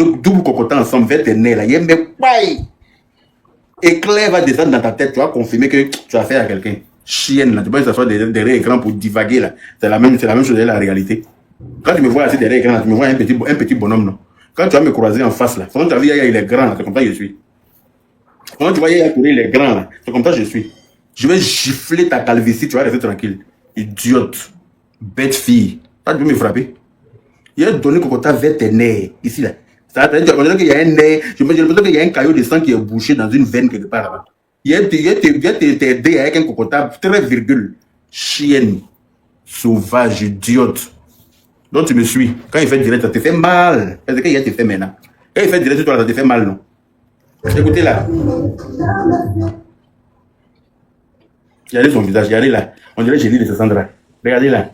double cocotin ensemble, vers tes nez là. Il y a mais paille. Éclair va descendre dans ta tête, tu vas confirmer que tu as affaire à quelqu'un. Chienne là, tu peux s'asseoir derrière l'écran pour divaguer là. C'est la même chose de la réalité. Quand tu me vois assis derrière l'écran là, tu me vois un petit bonhomme non. Quand tu vas me croiser en face là, quand tu as vu Yaya il est grand là, c'est comme ça que je suis. Quand tu vois Yaya Touré il est grand là, c'est comme ça que je suis. Je vais gifler ta calvitie, tu vas rester tranquille. Idiote, bête fille. Ça tu peux me frapper. Il a donné cocotin vers tes nerfs ici là. Ça veut dire qu'il y a un nez, je me dis qu'il y a un caillot de sang qui est bouché dans une veine quelque part là-bas. Il y a tes dés avec un cocotin très virgule. Chienne, sauvage, idiote. Donc tu me suis. Quand il fait direct, ça te fait mal. Est-ce qu'il y a te fait maintenant? Quand il fait direct, toi, ça te fait mal, non? Écoutez là. Regardez son visage, regardez là. On dirait génie de Sassandra. Regardez là.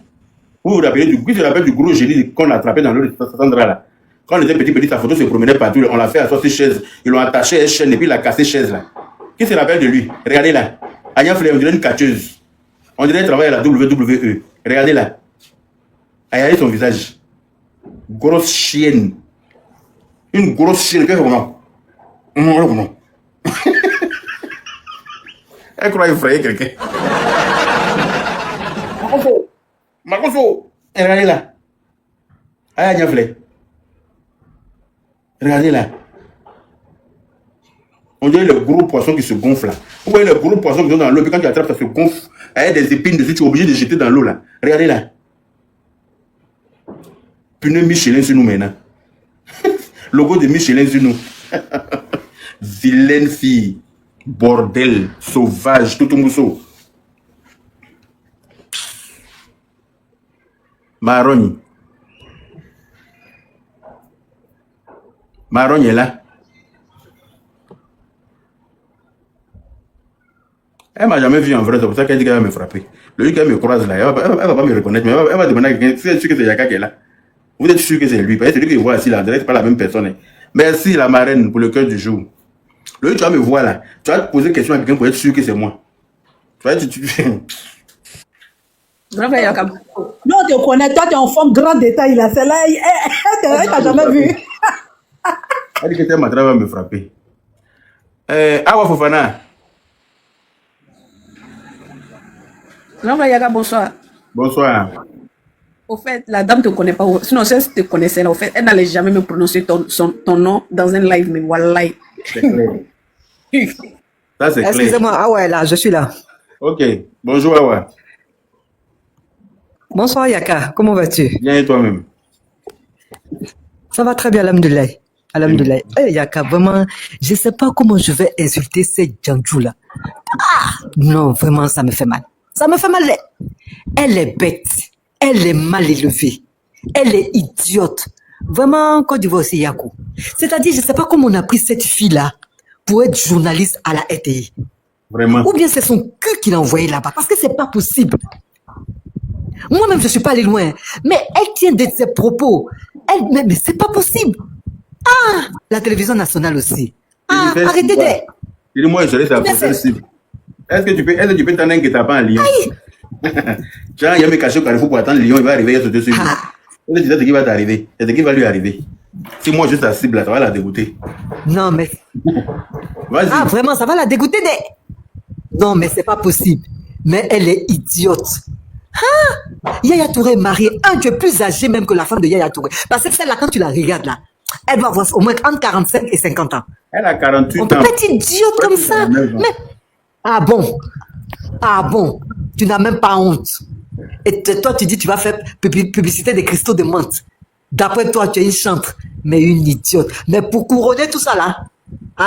Vous vous rappelez du gros génie qu'on a attrapé dans l'eau de Sassandra là? Quand on était petit, sa photo se promenait partout. On l'a fait asseoir ses chaises. Ils l'ont attaché à une chaîne et puis il a cassé chaise là. Qui se rappelle de lui? Regardez là. Anya Fleur, on dirait une catcheuse. On dirait qu'il travaille à la WWE. Regardez là. Regardez son visage. Grosse chienne. Une grosse chienne. Qu'est-ce que non? Elle croit effrayer quelqu'un. Makoso. Regardez là. Anya Fleur. Regardez là. On dirait le gros poisson qui se gonfle là. Vous voyez le gros poisson qui est dans l'eau, puis quand tu attrapes, ça se gonfle. Il y a des épines dessus, tu es obligé de jeter dans l'eau là. Regardez là. Pneu Michelin sur nous maintenant. Logo de Michelin sur nous. Vilaine fille. Bordel. Sauvage. Tout mousseau. Marogne. Marogne est là. Elle m'a jamais vu en vrai, c'est pour ça qu'elle dit qu'elle va me frapper. Le jour qu'elle me croise là, elle va pas me reconnaître, mais elle va demander à quelqu'un, si elle est sûr que c'est Yaka qui est là. Vous êtes sûr que c'est lui, parce que c'est lui qui voit ici là, c'est pas la même personne. Merci la marraine pour le cœur du jour. Le jour tu vas me voir là, tu vas te poser une question à quelqu'un pour être sûr que c'est moi. Tu vois, Non, tu connais, toi tu es en forme grand détail là, celle-là, elle t'a jamais vu. Elle dit que t'es ma va me frapper. Awa Fofana. Bonsoir. Bonsoir. Au fait, la dame ne te connaît pas. Sinon, si elle te connaissait, là, au fait, elle n'allait jamais me prononcer ton nom dans un live, mais voilà. C'est clair. Ça, c'est clair. Excusez-moi, Awa est là, je suis là. Ok. Bonjour, Awa. Bonsoir, Yaka. Comment vas-tu? Bien et toi-même? Ça va très bien, alhamdoulilah. Alhamdoulilah. Hey, Yaka, vraiment, je ne sais pas comment je vais insulter cette Djandjou là. Ah, non, vraiment, ça me fait mal. Ça me fait mal. Elle est bête. Elle est mal élevée. Elle est idiote. Vraiment, Côte d'Ivoire aussi, Yakou. C'est-à-dire, je ne sais pas comment on a pris cette fille-là pour être journaliste à la RTI. Vraiment. Ou bien c'est son cul qui l'a envoyé là-bas. Parce que c'est pas possible. Moi-même, je ne suis pas allé loin. Mais elle tient de ses propos. Mais c'est pas possible. Ah, la télévision nationale aussi. Ah, arrêtez de... Dis-moi, je laisse la possible. Est-ce que tu peux t'en que t'as pas un lion? Genre, il y a mes cachets au carrefour pour attendre le lion, il va arriver, il va sauter sur lui. Est-ce que tu sais ce qui va t'arriver? C'est ce qui va lui arriver. Si moi, juste la cible, là, ça va la dégoûter. Non, mais... Vas-y. Ah, vraiment, ça va la dégoûter Non, mais c'est pas possible. Mais elle est idiote. Ah, Yaya Touré est mariée. Tu es plus âgé même que la femme de Yaya Touré. Parce que celle-là, quand tu la regardes là, elle doit avoir au moins entre 45 et 50 ans. Elle a 48 ans. On peut pas être idiote comme ça. Mais... Ah bon, tu n'as même pas honte. Et toi, tu dis tu vas faire publicité des cristaux de menthe. D'après toi, tu es une chantre, mais une idiote. Mais pour couronner tout ça là,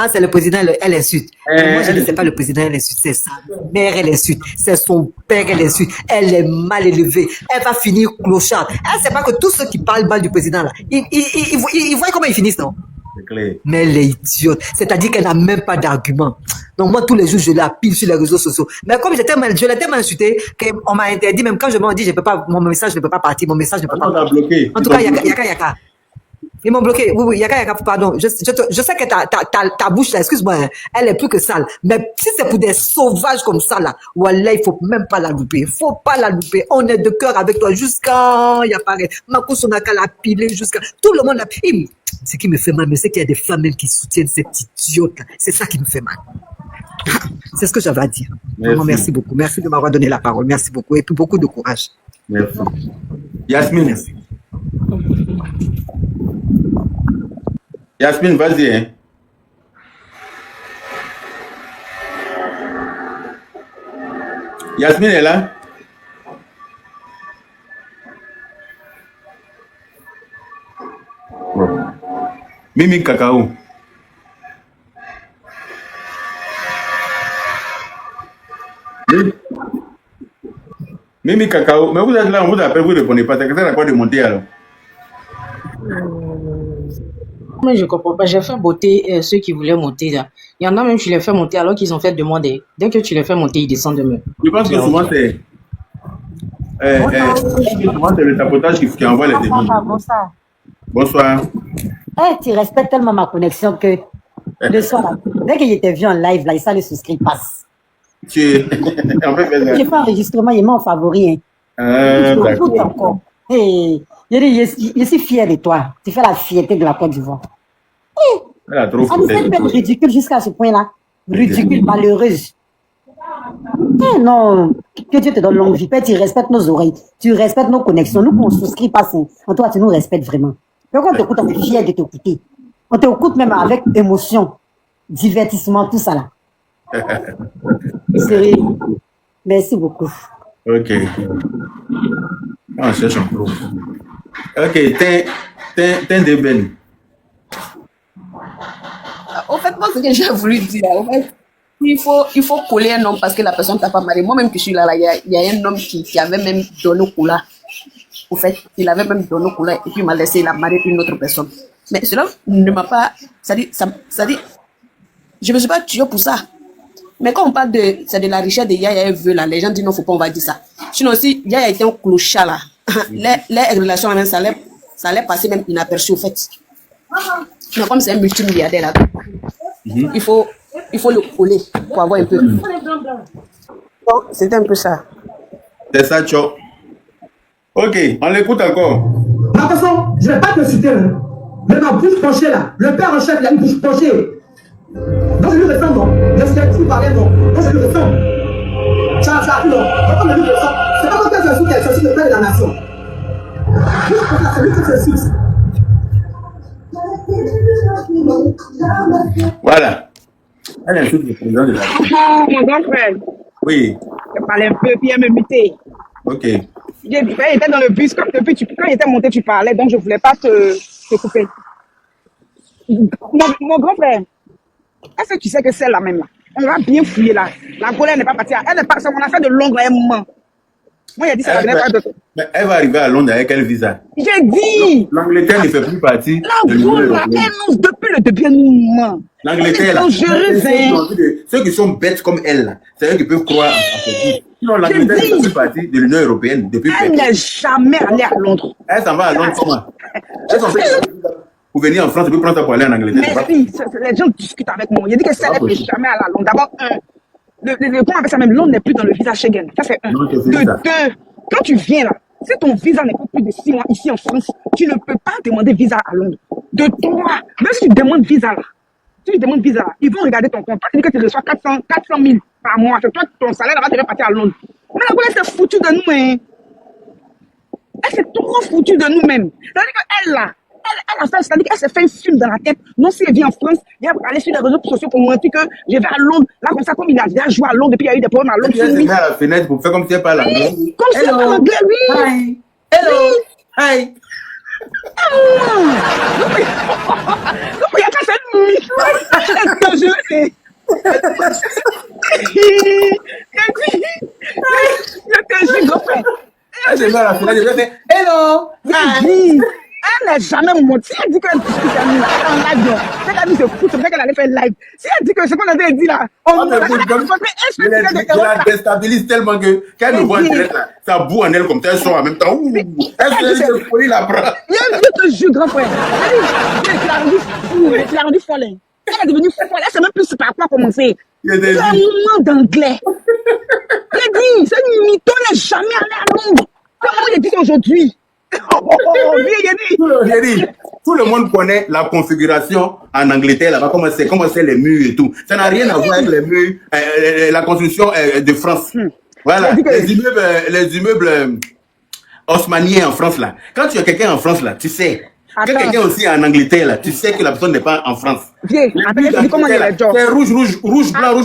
c'est le président, elle insulte. Moi, je ne sais pas le président, elle insulte. C'est sa mère, elle insulte. C'est son père, elle insulte. Elle est mal élevée. Elle va finir clocharde. Elle ne sait pas que tous ceux qui parlent mal du président là, ils voient comment ils finissent, non? C'est clair. Mais elle est idiote. C'est-à-dire qu'elle n'a même pas d'argument. Donc moi, tous les jours, je la pile sur les réseaux sociaux. Mais comme je l'ai tellement insulté qu'on m'a interdit, même quand je m'en dis, je peux pas, mon message ne peut pas partir, mon message ne peut pas. Bloqué. En tout cas, Yaka. Ils m'ont bloqué. Oui, Yaka, pardon. Je sais que ta bouche, là, excuse-moi, hein, elle est plus que sale. Mais si c'est pour des sauvages comme ça, là, voilà, il faut même pas la louper. Faut pas la louper. On est de cœur avec toi jusqu'à, il y a pareil. Mako Sonaka l'a pilé jusqu'à, tout le monde l'a pilé. Ce qui me fait mal, mais c'est qu'il y a des femmes même qui soutiennent cette idiote, là. C'est ça qui me fait mal. C'est ce que j'avais à dire. Vraiment, merci beaucoup. Merci de m'avoir donné la parole. Merci beaucoup. Et puis beaucoup de courage. Merci. Yasmine. Yasmine, vas-y. Hein. Yasmine est là? Mimi Cacao. Mimi Cacao, mais vous êtes là, on vous appelle, vous ne répondez pas. C'est que ça n'a pas de monter alors. Moi, je comprends pas. J'ai fait monter ceux qui voulaient monter là. Il y en a même, tu les fais monter alors qu'ils ont fait demander. Dès que tu les fais monter, ils descendent de même. Je pense que souvent c'est souvent c'est le tapotage qui envoie les demandes. Bonsoir. Bonsoir. Tu respectes tellement ma connexion que le soir, dès qu'il était vu en live, là, il s'est souscrit passe. Tu es en fait, J'ai fait enregistrement, il m'a en favori. Hein. Je t'écoute encore. Hey, je suis fier de toi. Tu fais la fierté de la Côte d'Ivoire. Elle a trop C'est ridicule jusqu'à ce point-là. Ridicule, malheureuse. Non, que Dieu te donne longue vie. Tu respectes nos oreilles, tu respectes nos connexions. Nous, on ne souscrit pas. En toi, tu nous respectes vraiment. Donc, on t'écoute, on est fier de t'écouter. On t'écoute même avec émotion, divertissement, tout ça là. Sérieux. Merci beaucoup. Ok. On cherche un peu. Ok, t'es de Ben. Au fait, moi, ce que j'ai voulu dire, en fait, il faut coller un homme parce que la personne t'a pas marié. Moi-même qui suis là, il y a un homme qui avait même donné au coula. Au fait, il avait même donné au coula et puis il m'a laissé, il a marié une autre personne. Mais cela ne m'a pas... Ça dit, je me suis pas tué pour ça. Mais quand on parle c'est de la richesse de Yaya et Veu, là, les gens disent non, faut pas, on va dire ça. Sinon, si Yaya était un clochard, là, les relations, même, ça allait passer même inaperçu, au fait. Mais comme c'est un multimilliardaire, là, il faut le coller pour avoir un peu. Donc, c'était un peu ça. C'est ça, Tcho. Ok, on l'écoute encore. De toute façon, je ne vais pas te citer, hein. Mais ma bouche penchée là, le père en chef, il a une bouche penchée. Donc je lui ressemble, non. Je sais que tu parlais, non. Donc je lui ressemble. Ça arrive, non. Donc on lui ressemble. C'est pas comme ça que je suis le père de la nation. Juste pour ça, c'est lui que je suis. Voilà. Elle insulte le président de la République. Mon grand frère, Oui. je parlais un peu, puis elle me mutait. Ok. Il était dans le bus, quand il était monté, tu parlais, donc je ne voulais pas te couper. Mon grand frère, est-ce que tu sais que c'est la même là? On va bien fouiller là. La colère n'est pas partie. Elle est partie, on a fait de Londres, elle ment. Moi, il a dit ça venait pas de... Mais elle va arriver à Londres avec quel visa? J'ai dit! L'Angleterre ne fait plus partie La de l'Union boule là, européenne. elle nous, depuis le début, elle nous ment. L'Angleterre, là, ceux qui sont bêtes comme elle, là, c'est eux qui peuvent croire en ce qui. Sinon, l'Angleterre ne fait plus partie de l'Union européenne depuis Elle n'est jamais allée à Londres. Elle s'en va à Londres comment? Elle s'en fait pour venir en France et puis prendre ça pour aller en Angleterre. Mais oui, les gens discutent avec moi. Il a dit que c'est elle n'est jamais allée à Londres. D'abord, le point avec ça même, Londres n'est plus dans le visa Schengen. Ça, c'est un. De deux, quand tu viens là, si ton visa n'est pas plus de 6 mois ici en France, tu ne peux pas demander visa à Londres. De toi, même si tu demandes visa là, ils vont regarder ton compte. Ils disent que tu reçois 400 000 par mois. C'est toi, ton salaire là, va te partir à Londres. Mais la Goulet s'est foutue de nous, hein. Elle s'est trop foutue de nous-mêmes. C'est-à-dire qu'elle là, c'est-à-dire qu'elle s'est fait un film dans la tête. Non, si elle vient en France, elle va aller sur les réseaux sociaux pour montrer que je vais à Londres. Là, comme ça, comme il a déjà joué à Londres, depuis il y a eu des problèmes à Londres. Elle se met à la fenêtre pour faire comme si elle parle anglais. Comme si elle parle anglais, oui. Hi. Hello. Hi. Donc, il y a qu'à faire une je te jure, elle se met à la fenêtre, elle fait hello. Hi. Elle n'est jamais montée. Elle dit qu'elle discute avec nous. Elle est en live, non. C'est qu'elle dit c'est fou, c'est vrai qu'elle allait faire live. Si elle dit que ce qu'on avait dit là, on nous a je la déstabilise tellement que quand elle me voit en direct, là, ça boue en elle comme ça, elle sort en même temps. Ouh, elle se folie la bras. Je te jure, grand frère. Tu l'as rendu folle. Elle est devenue folle. Elle sait même plus par quoi commencer. C'est un moment d'anglais. Elle dit, c'est une mytho, elle n'est jamais allée à Londres. Comment il dit aujourd'hui? Tout le monde connaît la configuration en Angleterre, là-bas, comment c'est les murs et tout. Ça n'a rien à voir avec les murs, la construction de France. Voilà, les immeubles haussmanniens en France, là. Quand tu as quelqu'un en France, là, tu sais. Quand quelqu'un aussi en Angleterre, là, tu sais que la personne n'est pas en France. Viens, attends, dis comment il y a les jobs. C'est rouge, blanc. Dis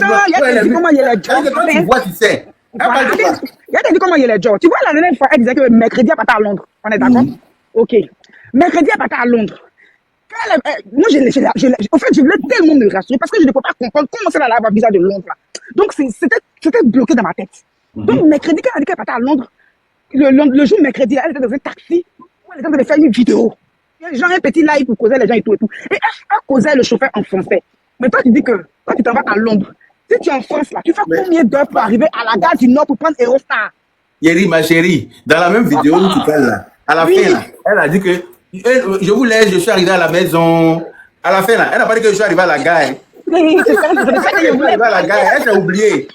comment il y a les jobs. Quand tu vois, tu sais. Il y a dit comment il y a les jobs. Tu vois, la dernière fois, elle disait que mercredi, elle partait à Londres. On est d'accord? Ok. Mercredi, elle partait à Londres. Moi, en fait, je voulais tellement me rassurer parce que je ne peux pas comprendre comment ça allait avoir visa de Londres. Là. Donc, c'était bloqué dans ma tête. Donc, mercredi, quand elle a dit qu'elle partait à Londres, le jour mercredi, elle était dans un taxi où elle était en train de faire une vidéo. Il y a des gens, un petit live pour causer les gens et tout. Et elle causait le chauffeur en français. Mais toi, tu dis que quand tu t'en vas à Londres, si tu es en France, là, tu fais combien d'heures pour arriver à la gare du Nord pour prendre Eurostar? Yeri, ma chérie, dans la même vidéo où tu parles là, à la fin, là, elle a dit que je vous laisse, je suis arrivé à la maison. À la fin, là, elle n'a pas dit que je suis arrivé à la gare. C'est ça, arrivé à la gare, elle s'est oubliée.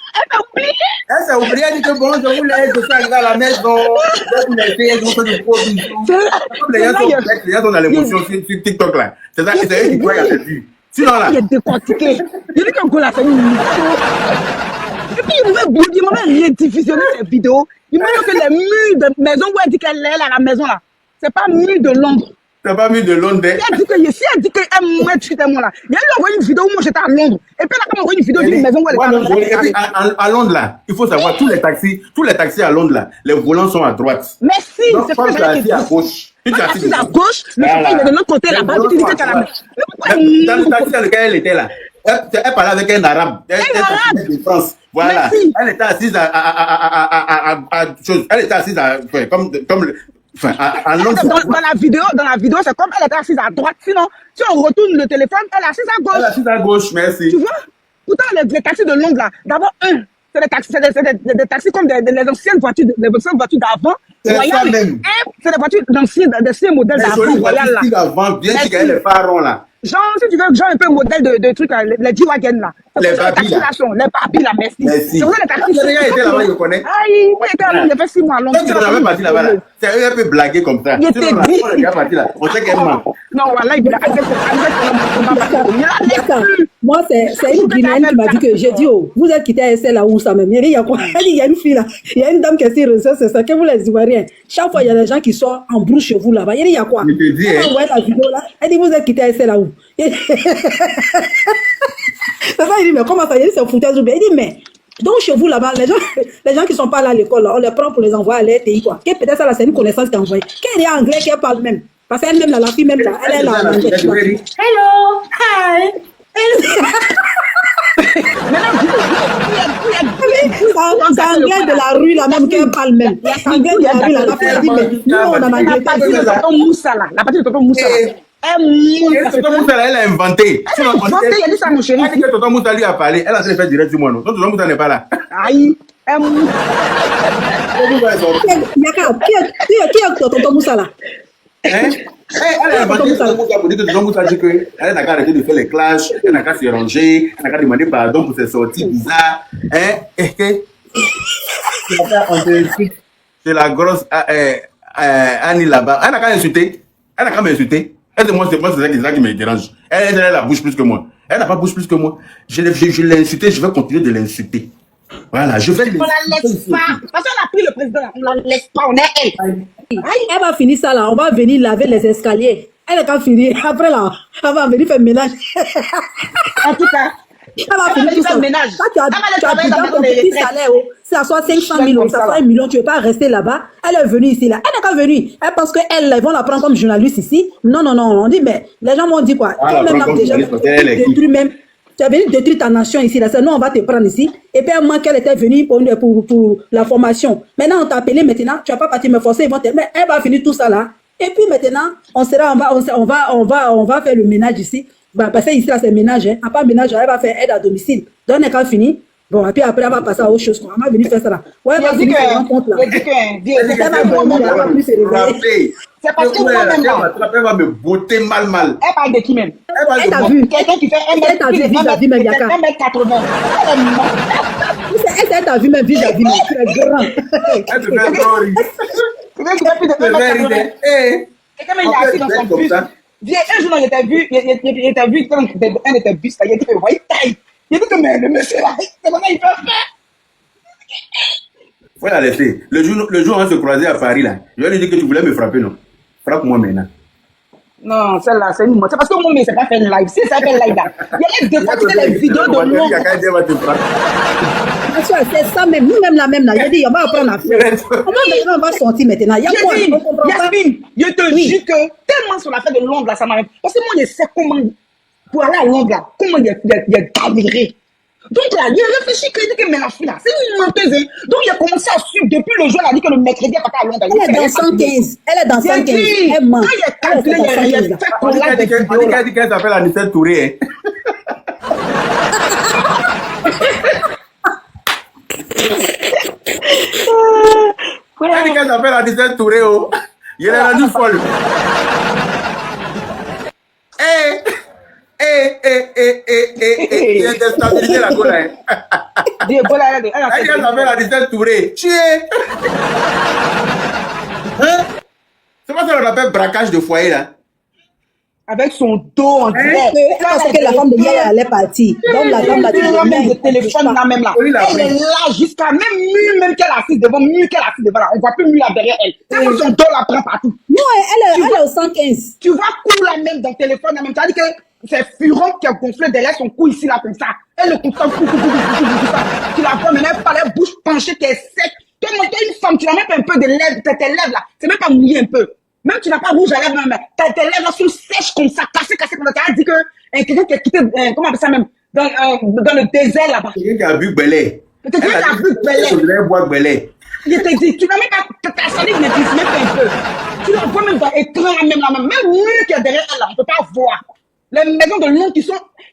Elle s'est oubliée, elle dit que bon, je vous laisse, je suis arrivé à la maison. Je vous laisse, je vous fais du gros bisous. Les gens sont dans l'émotion sur TikTok là. C'est ça, c'est eux qui croient qu'elle a dit. Sinon là. Il est décortiqué. Il dit qu'un la famille. Et puis il m'avait rediffusionné cette vidéo. Il m'a dit que les murs de maison où elle dit qu'elle est à la maison là, c'est pas mur de Londres. C'est pas mur de Londres. Si elle dit qu'elle m'a tué moi là, il y a lui envoyé une vidéo où moi j'étais à Londres. Et puis elle a envoyé une vidéo d'une maison où elle était à Londres. Et puis à Londres là, il faut savoir, tous les taxis à Londres là, les volants sont à droite. Merci, c'est ce que j'ai dit. À gauche. Tu es assis à gauche, mais il est de l'autre côté là-bas, tu dis que tu as la main. Dans le taxi dans lequel elle était là, elle parlait avec un arabe. De France. Voilà. Merci. Elle était assise elle était assise à Londres. Dans la vidéo, c'est comme elle était assise à droite. Sinon, si on retourne le téléphone, elle est assise à gauche. Elle est assise à gauche, merci. Tu vois? Pourtant, les taxis de Londres là, d'abord, c'est des taxis comme les anciennes voitures d'avant. C'est ça même. C'est des voitures d'anciens modèles d'avant. Royal là. Bien sûr qu'elle est pas rond là. Genre, si tu veux, genre un peu modèle de trucs, les G-Wagon là. Les Barbie là. Les Barbie là, merci. C'est vrai, les taxis. J'ai déjà été là-bas, je connais. Aïe, moi j'étais à Londres, j'ai fait 6 mois à Londres. Quand tu n'as jamais parti là-bas là, c'est un peu blagué comme ça. Il était dit. On sait qu'elle ment. Non, voilà, il a moi, c'est une Guinéenne qui m'a dit que j'ai dit, oh, vous êtes quitté à SL là où ça même. Il y a quoi? Elle dit, il y a une fille là, il y a une dame qui est sur réseau, c'est ça, que vous les Ivoiriens. Chaque fois, il y a des gens qui sont en brouche chez vous là-bas. Il dit, il y a quoi? Je te dis, on voit la vidéo là. Elle dit, vous êtes quitté à SL là où? C'est ça, il dit, mais comment ça? Il dit, c'est un foutage. Il dit, mais. Donc, chez vous là-bas, les gens qui sont pas là à l'école, là, on les prend pour les envoyer à l'RTI, quoi. Peut-être ça, là, c'est une connaissance qu'on envoie. Quand elle est anglais, qu'elle parle même. Parce qu'elle-même, là, la fille même, là, elle est là en anglais. Hello, hi. C'est anglais de la rue, là, même, qu'elle parle même. C'est anglais de la rue, là, la fille dit, mais nous, on a anglais. La partie de tonton Moussa, là. La partie de tonton Moussa. Tonton Moussa, elle a inventé. Elle a dit ça, mon chéri. Elle dit que tonton Moussa lui a parlé. Elle a fait direct sur moi, non? Tonton Moussa n'est pas là. Aïe. Qui est tonton Moussa là? Elle a inventé tonton Moussa pour dire que tonton Moussa dit qu'elle n'a qu'à arrêter de faire les clashs, elle n'a qu'à se ranger, elle n'a qu'à demander pardon pour ses sorties bizarres. C'est la grosse Annie là-bas. Elle n'a qu'à insulter. Elle n'a qu'à m'insulter. Moi, c'est ça qui me dérange. Elle a la bouche plus que moi. Elle n'a pas bouche plus que moi. Je l'ai insulté, je vais continuer de l'insulter. Voilà, je vais l'insulter. On la laisse pas. Parce qu'on a pris le président, on la laisse pas, on est elle. Elle va finir ça là, on va venir laver les escaliers. Elle va finir. Après là, elle va venir faire ménage. En tout cas, elle va finir tout ça. Ménage. Tu as déjà ton petit salaire, si ça soit 500 000 ou ça soit 1 million, tu ne veux pas rester là-bas. Elle est venue ici là. Elle n'est pas venue. Elle pense qu'elle vont la prendre comme journaliste ici. Non. On dit, mais les gens m'ont dit quoi? Toi-même, déjà, détruire même. Tu as venu détruire ta nation ici là. Sinon, on va te prendre ici. Et puis, moi, qu'elle était venue pour la formation. Maintenant, on t'a appelé maintenant. Tu vas pas partir me forcer. Ils vont te... Mais elle va finir tout ça là. Et puis maintenant, on va faire le ménage ici. Bah, parce que ici, là, c'est ménage. Hein. À part ménage, elle va faire aide à domicile. Donc, quand fini, bon, et puis après, elle va passer à autre chose. On va venir faire ça là. Ouais, elle va venir faire un compte là. Elle va dormir, elle va plus se réveiller. C'est parce que moi-même là. Elle va me botter mal. Elle parle de qui même? Elle t'a vu. Quelqu'un qui fait 1m80. Elle t'a vu même vis-à-vis. Tu es grand. Elle te fait trop rire. Quelqu'un qui fait plus de 1m80. Quelqu'un il est assis dans son bus. Un jour, il était vu dans un de tes bus, il a dit que, voyez, taille. Il a dit que, mais le monsieur là, c'est comment il peut faire? Faut la laisser. Le jour où on se croisait à Paris, là, je lui ai dit que tu voulais me frapper, non? Frappe-moi maintenant. Non, celle-là, c'est une. C'est parce que moi, mais c'est pas fait live. Si ça fait live là, il y a des fois tu fais des vidéos de moi. C'est ça même, nous-mêmes la même là. J'ai dit, on va apprendre à faire. On va sortir maintenant. Il y a quoi? Yasmine, je te dis que tellement sur l'affaire de Londres là, ça m'arrive. Parce que moi, je sais comment, pour aller à Londres là, comment il y a galéré. Donc là, il a réfléchi qu'il dit que mais la fille là, c'est une menteuse. Hein. Donc il a commencé à suivre depuis le jour, elle a dit que le mercredi, elle partait à Londres. Elle est dans 115. Elle est dans 115. Elle ment. Quand il y a calculé, il y a fait pour là des vidéos. On dit qu'elle s'appelle Anissette Touré. Elle dit qu'elle s'appelle Anissette Touré. Il est rendu folle. Il a déstabilisé la Gola. Elle dit qu'elle s'appelle Anissette Touré. Chier. C'est pas ça qu'on appelle braquage de foyer là. Avec son dos en direct. Parce que la femme de Yaya elle est partie. Donc la dame là, le téléphone là même là. Elle est là jusqu'à même qu'elle est assise devant, là. On voit plus mieux là derrière elle. C'est comme son dos la prend partout. Non, elle est au 115. Tu vois cou là même dans le téléphone là même. Tu as dit que c'est Furon qui a gonflé derrière son cou ici là comme ça. Elle le comprend cou. Tu la vois maintenant, elle parle, elle bouche penchée, t'es sec. Toi, une femme, tu la mets un peu de lèvres, tes lèvres là. C'est même pas mouillé un peu. Même tu n'as pas rouge à lèvres, mais tes lèvres sont sèches comme ça, cassées comme ça. Tu as dit que quelqu'un qui a quitté, comment on appelle ça même, dans le désert là-bas. Quelqu'un qui a bu Belay. Quelqu'un qui a bu Belay. Je voudrais boire Belay. Je te dis, tu n'as même pas, ta salive ne glisse même pas un peu. Tu la vois même dans l'écran là même, même mur qui est derrière elle là, on ne peut pas voir. Les maisons de Londres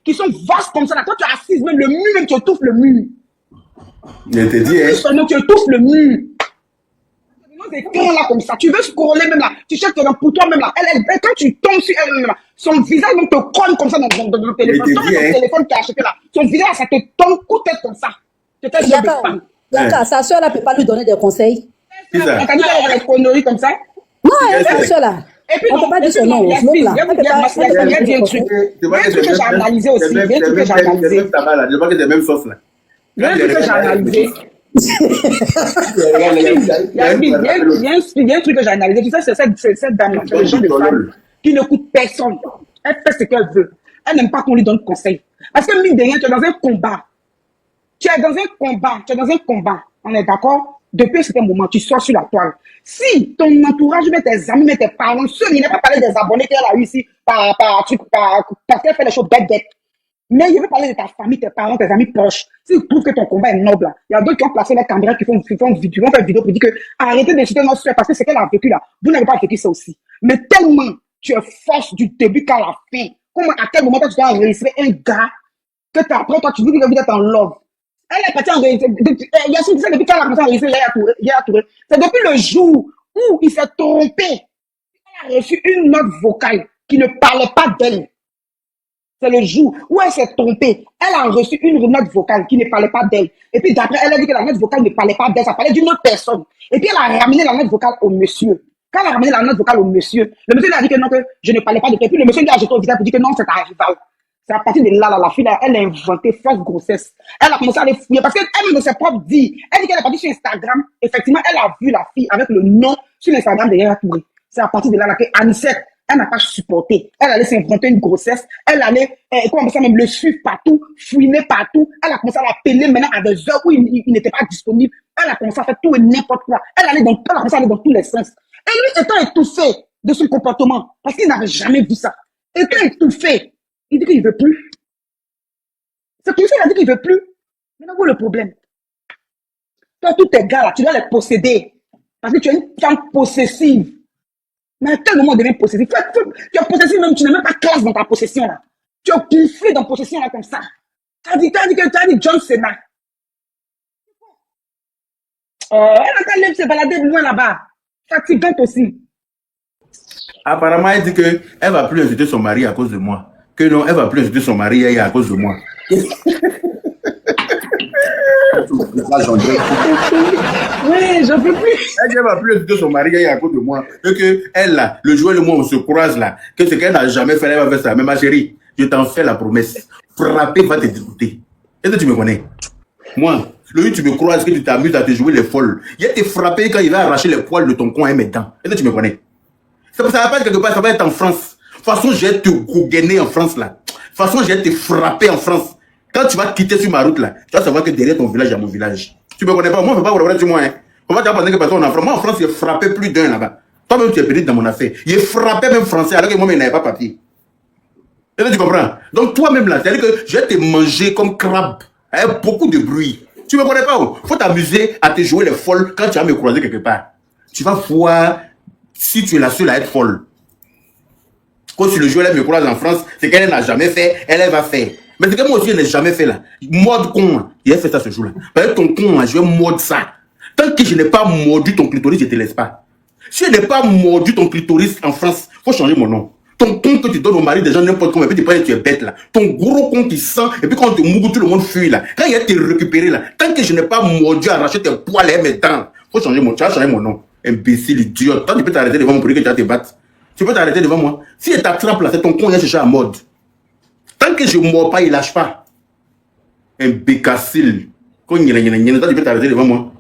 qui sont vastes comme ça là, toi tu es assise, même le mur, même tu étouffes le mur. Je te dis, hein. Tu étouffes le mur. Des cons là comme ça, tu veux scroller même là, tu cherches pour toi même là, quand tu tombes sur elle même là, son visage même te colle comme ça dans le téléphone, ton téléphone qui a acheté là, son visage ça te tombe coup tête comme ça. D'accord, sa soeur là peut pas lui donner des conseils. Elle t'a dit qu'elle a des conneries comme ça. Non, sa soeur là. Et puis on peut pas dire son nom. Il y a un truc que j'ai analysé aussi, il y a un truc que j'ai analysé. Je vois que c'est la même sauce là. Il y a un truc que j'ai analysé. Il y a un truc que j'ai analysé. Tu sais, c'est cette dame-là, c'est le genre de femme qui ne coûte personne. Elle fait ce qu'elle veut. Elle n'aime pas qu'on lui donne conseil. Parce que mine de rien, tu es dans un combat. Tu es dans un combat. On est d'accord? Depuis un certain moment, tu sors sur la toile. Si ton entourage, mais tes amis, mais tes parents, ceux qui n'ont pas parlé des abonnés qu'elle a eu ici, parce qu'elle fait les choses bêtes. Mais il veut parler de ta famille, tes parents, tes amis proches. S'ils trouvent que ton combat est noble, il y a d'autres qui ont placé les caméras qui vont faire vidéo pour dire que arrêtez d'insulter notre soeur parce que c'est qu'elle a vécu là. Vous n'avez pas vécu ça aussi. Mais tellement tu es force du début qu'à la fin. Comment, à quel moment tu dois enregistrer un gars que après toi tu dis que vous êtes en love. Elle est partie enregistrer. Il y a ce depuis qu'elle a commencé à enregistrer, c'est depuis le jour où il s'est trompé. Elle a reçu une note vocale qui ne parlait pas d'elle. C'est le jour où elle s'est trompée. Elle a reçu une note vocale qui ne parlait pas d'elle. Et puis d'après, elle a dit que la note vocale ne parlait pas d'elle, ça parlait d'une autre personne. Et puis elle a ramené la note vocale au monsieur. Quand elle a ramené la note vocale au monsieur, le monsieur lui a dit que non, que je ne parlais pas de toi. Et puis le monsieur lui a jeté au visage pour dire que non, c'est ta rivale. C'est à partir de là, la fille, elle a inventé fausse grossesse. Elle a commencé à les fouiller parce qu'elle-même de ses propres dit. Elle dit qu'elle est partie sur Instagram. Effectivement, elle a vu la fille avec le nom sur l'Instagram de Yaya Touré. C'est à partir de là que Anissette, elle n'a pas supporté. Elle allait s'inventer une grossesse. Elle allait, comment ça même, le suivre partout, fouiner partout. Elle a commencé à l'appeler maintenant à des heures où il n'était pas disponible. Elle a commencé à faire tout et n'importe quoi. Elle a commencé à aller dans tous les sens. Et lui, étant étouffé de son comportement, parce qu'il n'avait jamais vu ça, étant étouffé, il dit qu'il ne veut plus. C'est pour ça qu'il a dit qu'il ne veut plus. Mais où est le problème? Toi, tous tes gars là, tu dois les posséder. Parce que tu es une femme possessive. Mais à quel moment on devient possessif? Tu es possessif même, tu n'as même pas classe dans ta possession là. Tu es gonflé dans possession là comme ça. Tu as dit John Cena. Elle a qu'à se balader loin là-bas. Fatigante aussi. Apparemment, elle dit qu'elle va plus insulter son mari à cause de moi. Que non, elle va plus insulter son mari à cause de moi. Oui, j'en peux plus. Elle va plus insulter son mari à cause de moi. Et que elle là, le jour et le mois on se croise là, que ce qu'elle n'a jamais fait, elle va faire ça. Mais ma chérie, je t'en fais la promesse. Frapper va te dégoûter. Est-ce que tu me connais? Moi, le jour tu me croises, que tu t'amuses à te jouer les folles. Il va te frapper quand il va arracher les poils de ton coin et mes dents. Est-ce que tu me connais? Ça va pas être quelque part, ça va être en France. De toute façon, je vais te gougainer en France là. De toute façon, je vais te frapper en France. Quand tu vas quitter sur ma route là, tu vas savoir que derrière ton village, il y a mon village. Tu me connais pas, moi je ne peux pas vous revenir sur moi. Hein. Comment tu vas penser que personne en France? Moi en France, j'ai frappé plus d'un là-bas. Toi-même, tu es pédé dans mon affaire. Il frappé même français alors que moi, il n'avait pas papier. Est-ce que tu comprends? Donc toi-même là, c'est-à-dire que je vais te manger comme crabe. Avec beaucoup de bruit. Tu me connais pas? Il faut t'amuser à te jouer les folles quand tu vas me croiser quelque part. Tu vas voir si tu es la seule à être folle. Quand tu le joues, elle me croise en France, c'est qu'elle n'a jamais fait, elle va faire. Mais c'est que moi aussi, je n'ai jamais fait là. Mode con, il a fait ça ce jour-là. Parce que ton con, je vais mordre ça. Tant que je n'ai pas mordu ton clitoris, je ne te laisse pas. Si je n'ai pas mordu ton clitoris en France, il faut changer mon nom. Ton con que tu donnes au mari des gens n'importe comment, et puis tu penses que tu es bête là. Ton gros con qui sent, et puis quand on te mougue, tout le monde fuit là. Quand il a été récupéré là, tant que je n'ai pas mordu, arraché tes poils et mes dents, il faut changer mon nom. Tu vas changer mon nom. Imbécile, idiote. Toi, tu peux t'arrêter devant moi pour dire que tu vas te battre. Tu peux t'arrêter devant moi. Si elle t'attrape là, c'est ton con, il a cherché à mordre. Tant que je ne mords pas, il ne lâche pas. Imbécile. Toi, tu peux t'arrêter devant moi.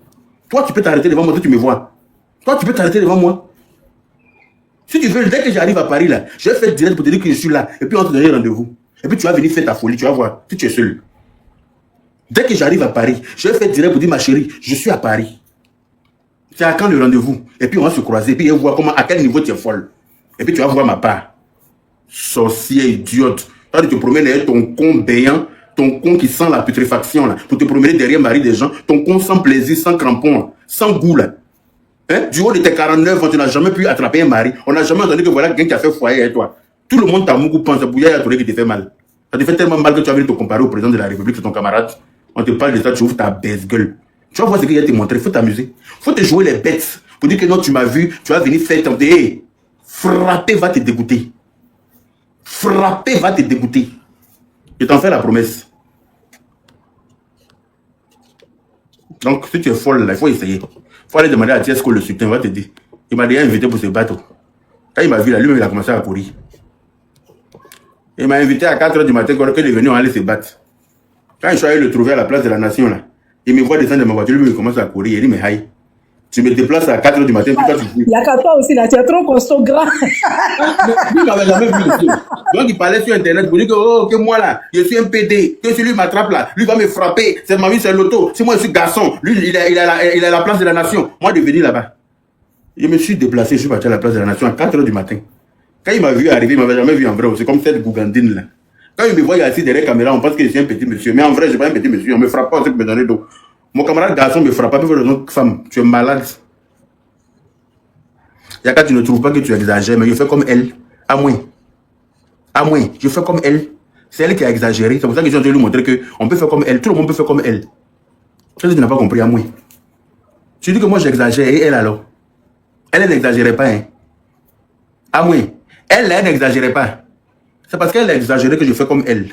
Toi, tu peux t'arrêter devant moi, toi, tu me vois. Toi, tu peux t'arrêter devant moi. Si tu veux, dès que j'arrive à Paris là, je vais faire direct pour te dire que je suis là. Et puis on te donne rendez-vous. Et puis tu vas venir faire ta folie, tu vas voir. Si tu es seul. Dès que j'arrive à Paris, je vais faire direct pour dire ma chérie, je suis à Paris. C'est à quand le rendez-vous? Et puis on va se croiser. Et puis on va voir comment, à quel niveau tu es folle. Et puis tu vas voir ma part. Sorcier idiote. Toi, tu te promènes avec ton con béant, ton con qui sent la putréfaction là, pour te promener derrière mari des gens, ton con sans plaisir, sans crampon, sans goût là. Hein? Du haut de tes 49 ans, tu n'as jamais pu attraper un mari. On n'a jamais entendu que voilà quelqu'un qui a fait foyer avec toi. Tout le monde t'a mougou pense, Bouya a trouvé qui te fait mal. Ça te fait tellement mal que tu as envie de te comparer au président de la République, c'est ton camarade. On te parle de ça, tu ouvres ta baisse-gueule. Tu vas voir ce qu'il y a à te montrer, il faut t'amuser. Il faut te jouer les bêtes. Pour dire que non, tu m'as vu, tu vas venir faire tenter. Hey, frapper va te dégoûter. Frapper va te dégoûter. Je t'en fais la promesse. Donc, si tu es folle, là, il faut essayer. Il faut aller demander à Tiesco le soutien, va te dire. Il m'a déjà invité pour ce bateau. Quand il m'a vu là, lui-même il a commencé à courir. Il m'a invité à 4h du matin, quand il est venu, on allait se battre. Quand je suis allé le trouver à la place de la Nation, là, il me voit descendre de ma voiture, lui, il commence à courir. Il dit, mais aïe, tu me déplaces à 4h du matin, puis toi tu fous. Il y a qu'à toi aussi, là, tu es trop costaud, grand. Lui, il m'avait jamais vu ici. Donc, il parlait sur Internet pour dire que, oh, que moi, là, je suis un PD, que si lui m'attrape, là, lui va me frapper. C'est ma vie, c'est l'auto. Si moi, je suis garçon, lui, il a la place de la Nation. Moi, de venir là-bas. Je me suis déplacé, je suis parti à la place de la Nation à 4h du matin. Quand il m'a vu arriver, il ne m'avait jamais vu en vrai. C'est comme cette gougandine, là. Quand il me voit assis derrière la caméra, on pense que je suis un petit monsieur. Mais en vrai, je ne suis pas un petit monsieur. On ne me frappe pas, on sait que me donner d'eau. Mon camarade garçon me frappe pas, mais une autre femme. Tu es malade. Il y a quand tu ne trouves pas que tu exagères, mais je fais comme elle. À moins. À moins. Je fais comme elle. C'est elle qui a exagéré. C'est pour ça que j'ai envie de lui montrer qu'on peut faire comme elle. Tout le monde peut faire comme elle. Tu n'as pas compris, à moins. Tu dis que moi j'exagère et elle alors. Elle n'exagérait pas. Hein. À moins. Elle n'exagérait pas. C'est parce qu'elle a exagéré que je fais comme elle.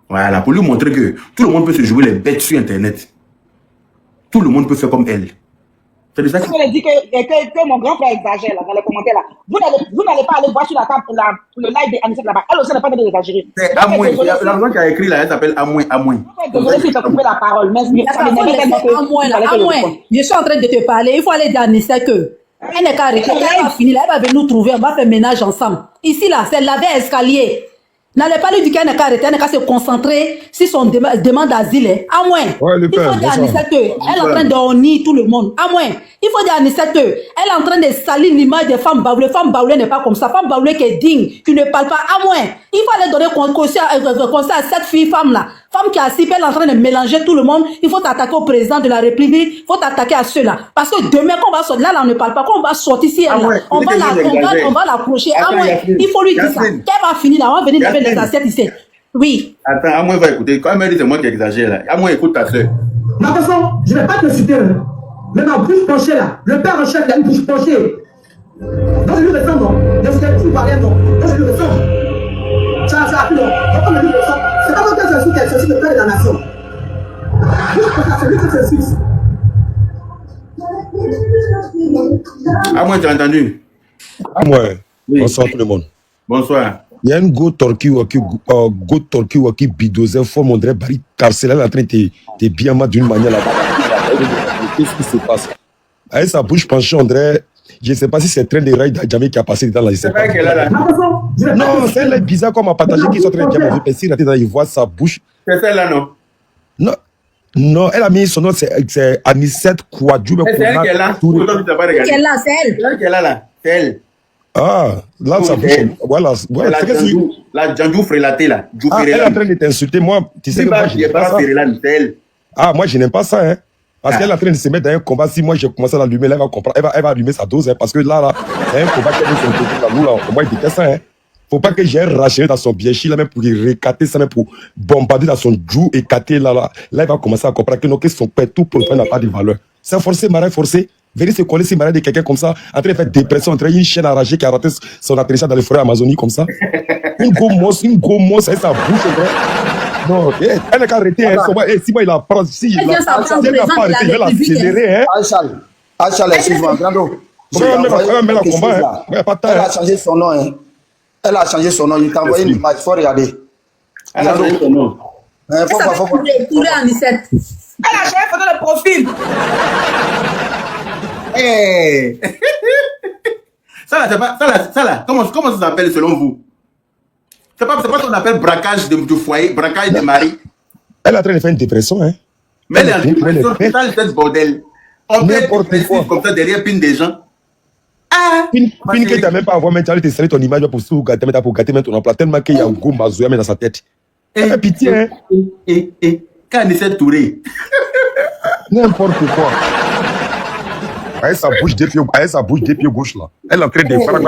Voilà, pour lui montrer que tout le monde peut se jouer les bêtes sur Internet. Tout le monde peut faire comme elle. C'est de ça que... Je dit que mon grand frère exagère là, dans les commentaires là. Vous n'allez pas aller voir sur la table le live d'Anicette là-bas. Elle aussi n'a pas d'exagérer. C'est Amouin. La personne qui a écrit là, elle s'appelle Amouin. Désolé si tu as coupé la parole. Mais Amouin, je suis en train de te parler. Il faut aller dire à Anicette que elle n'est qu'à arrêter. Elle va finir là, elle va venir nous trouver. On va faire ménage ensemble. Ici là, c'est laver escalier. N'allez pas lui dire qu'elle n'est qu'à arrêter, elle n'est qu'à se concentrer sur son demande d'asile. À moins, il faut dire à Anicette qu'elle est en train d'honner tout le monde. À moins, il faut dire à Anicette qu'elle est en train de salir l'image des femmes baoulées. Femme baoulée n'est pas comme ça. Femme baoulée qui est digne, qui ne parle pas. À moins, il faut aller donner conseil à cette fille-femme là. Femme qui est assise, elle est en train de mélanger tout le monde. Il faut t'attaquer au président de la République. Il faut t'attaquer à ceux-là. Parce que demain, quand on va sortir, là, on ne parle pas. Quand on va sortir ici, on va l'approcher. Il faut lui dire ça. Qu'elle va finir là, on va venir laver les assiettes ici. Oui. Attends, à moi, va écouter. Quand elle me dit c'est moi qui exagère là, à moi, écoute ta soeur. Ma façon, je ne vais pas te citer, hein. Mais ma bouche penchée là, le père en chef, il a une bouche penchée. Donc je lui ressemble, non? De ce que tu parlais, non? Donc je lui ressemble. Ça a plus, non? Donc on me lui ressemble. C'est pas moi qui insulte, c'est aussi le père de la nation. C'est lui qui s'insulte. À moi, tu as entendu? À moi, Oui. bonsoir tout le monde. Bonsoir. Il y a une go torki waki bidosé forme on dirait Barry Carcel en train de bien mal d'une manière là-bas. Qu'est-ce qui se passe? Avec sa bouche penchée, on dirait, je ne sais pas si c'est le train de rail d'Adjamé qui a passé dans la. C'est vrai qu'elle a là. Ma façon, je ne vais pas Non, te c'est elle bizarre comme à partager qui sont en train de dire, mais si il voit sa bouche. C'est celle-là, non? Non, elle a mis son nom, c'est Anicette Kouadjou. C'est elle qui est là. Toi, tu t'as pas regardé. Qui est là, c'est elle. C'est elle qui est là, là. C'est elle. Ah, là, sa bouche. Voilà. La Djandou Frélaté, là. Ah, elle est en train de t'insulter. Moi, tu sais que moi, je n'aime pas ça. C'est elle. Ah, moi, je n'aime pas ça, hein. Parce qu'elle est en train de se mettre dans un combat. Si moi, je commence à l'allumer, elle va comprendre. Elle va allumer sa dose, hein, parce que là, c'est un combat qu'elle est sur le nous, là. Moi, il déteste ça, hein. Faut pas que j'ai racheté dans son biéchi, là, même pour recater ça, même pour bombarder dans son jou et cater, là. Là, elle va commencer à comprendre que non, que son père, tout pour le faire n'a pas de valeur. C'est forcé, marin forcé. Venir se coller si marin de quelqu'un comme ça, en train de faire dépression, en train une chaîne arrachée qui a raté son atterrissage dans les forêts amazoniques comme ça. Une gros monstre, avec sa bouche, vrai. Non, elle n'a qu'à arrêter, hein. Si moi, il a pas, si il a pas arrêté, il va l'accélérer, hein. Achal, excuse-moi, Grando. Elle a changé son nom, hein. Elle a changé son nom, il t'a envoyé une image, il faut regarder. Elle a changé son nom. Faut pas. Touré en 17. Elle a changé photo de profil. Hey. Ça là, c'est pas, ça là, comment ça s'appelle selon vous? C'est pas ce qu'on appelle braquage de foyer, braquage de mari. Elle est en train de faire une dépression, hein. Mais elle est en dépression, c'est ça le fait bordel. On peut être comme ça derrière pine des gens. Ah! Pine que tu n'as même pas à voir, mais tu as installé ton image pour gâter même ton emploi, tellement qu'il y a un goût mazouya dans sa tête. Fais pitié, hein. Quand on essaie de tourner. N'importe quoi. Avec sa bouche des pieds gauche là. Elle est en train de faire,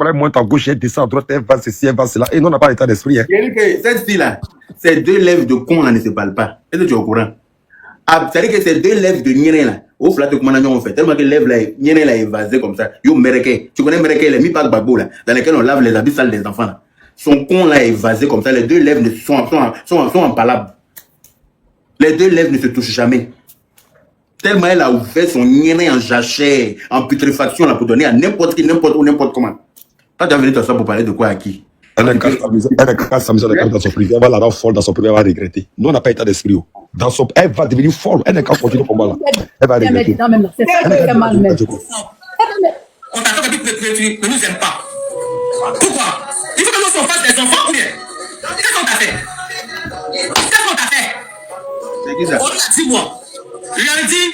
elle monte à gauche, elle descend à droite, elle va ceci, elle va cela. Et nous, on n'a pas l'état d'esprit. Hein. Cette fille-là, ces deux lèvres de con là ne se parlent pas. Est-ce que tu es au courant? C'est-à-dire que ces deux lèvres de niéré là, au flat de comment on fait, tellement que lèvres là, niéré là est vasé comme ça. Yo Mereke, tu connais Mereke, les mi-pack babo là, dans lesquels on lave les habits sales des enfants là. Son con là est vasé comme ça, les deux lèvres sont impalables. Les deux lèvres ne se touchent jamais. Tellement elle a ouvert son niéré en jachère, en putréfaction là, pour donner à n'importe qui, n'importe où, n'importe comment. Toi, tu as venu t'asseoir pour parler de quoi à qui? Elle a cassé sa maison dans son privé, elle va la rendre folle dans son privé, elle va regretter. Nous, on n'a pas état d'esprit. Elle va devenir folle, elle n'a qu'à continuer comme là. Elle va regretter. C'est mal, mais. On t'attend que tu ne nous aimes pas. Pourquoi? Il faut que nous fasse des enfants ou bien? Qu'est-ce qu'on t'a fait? Qu'est-ce qu'on t'a fait? On a 10 mois. Lundi,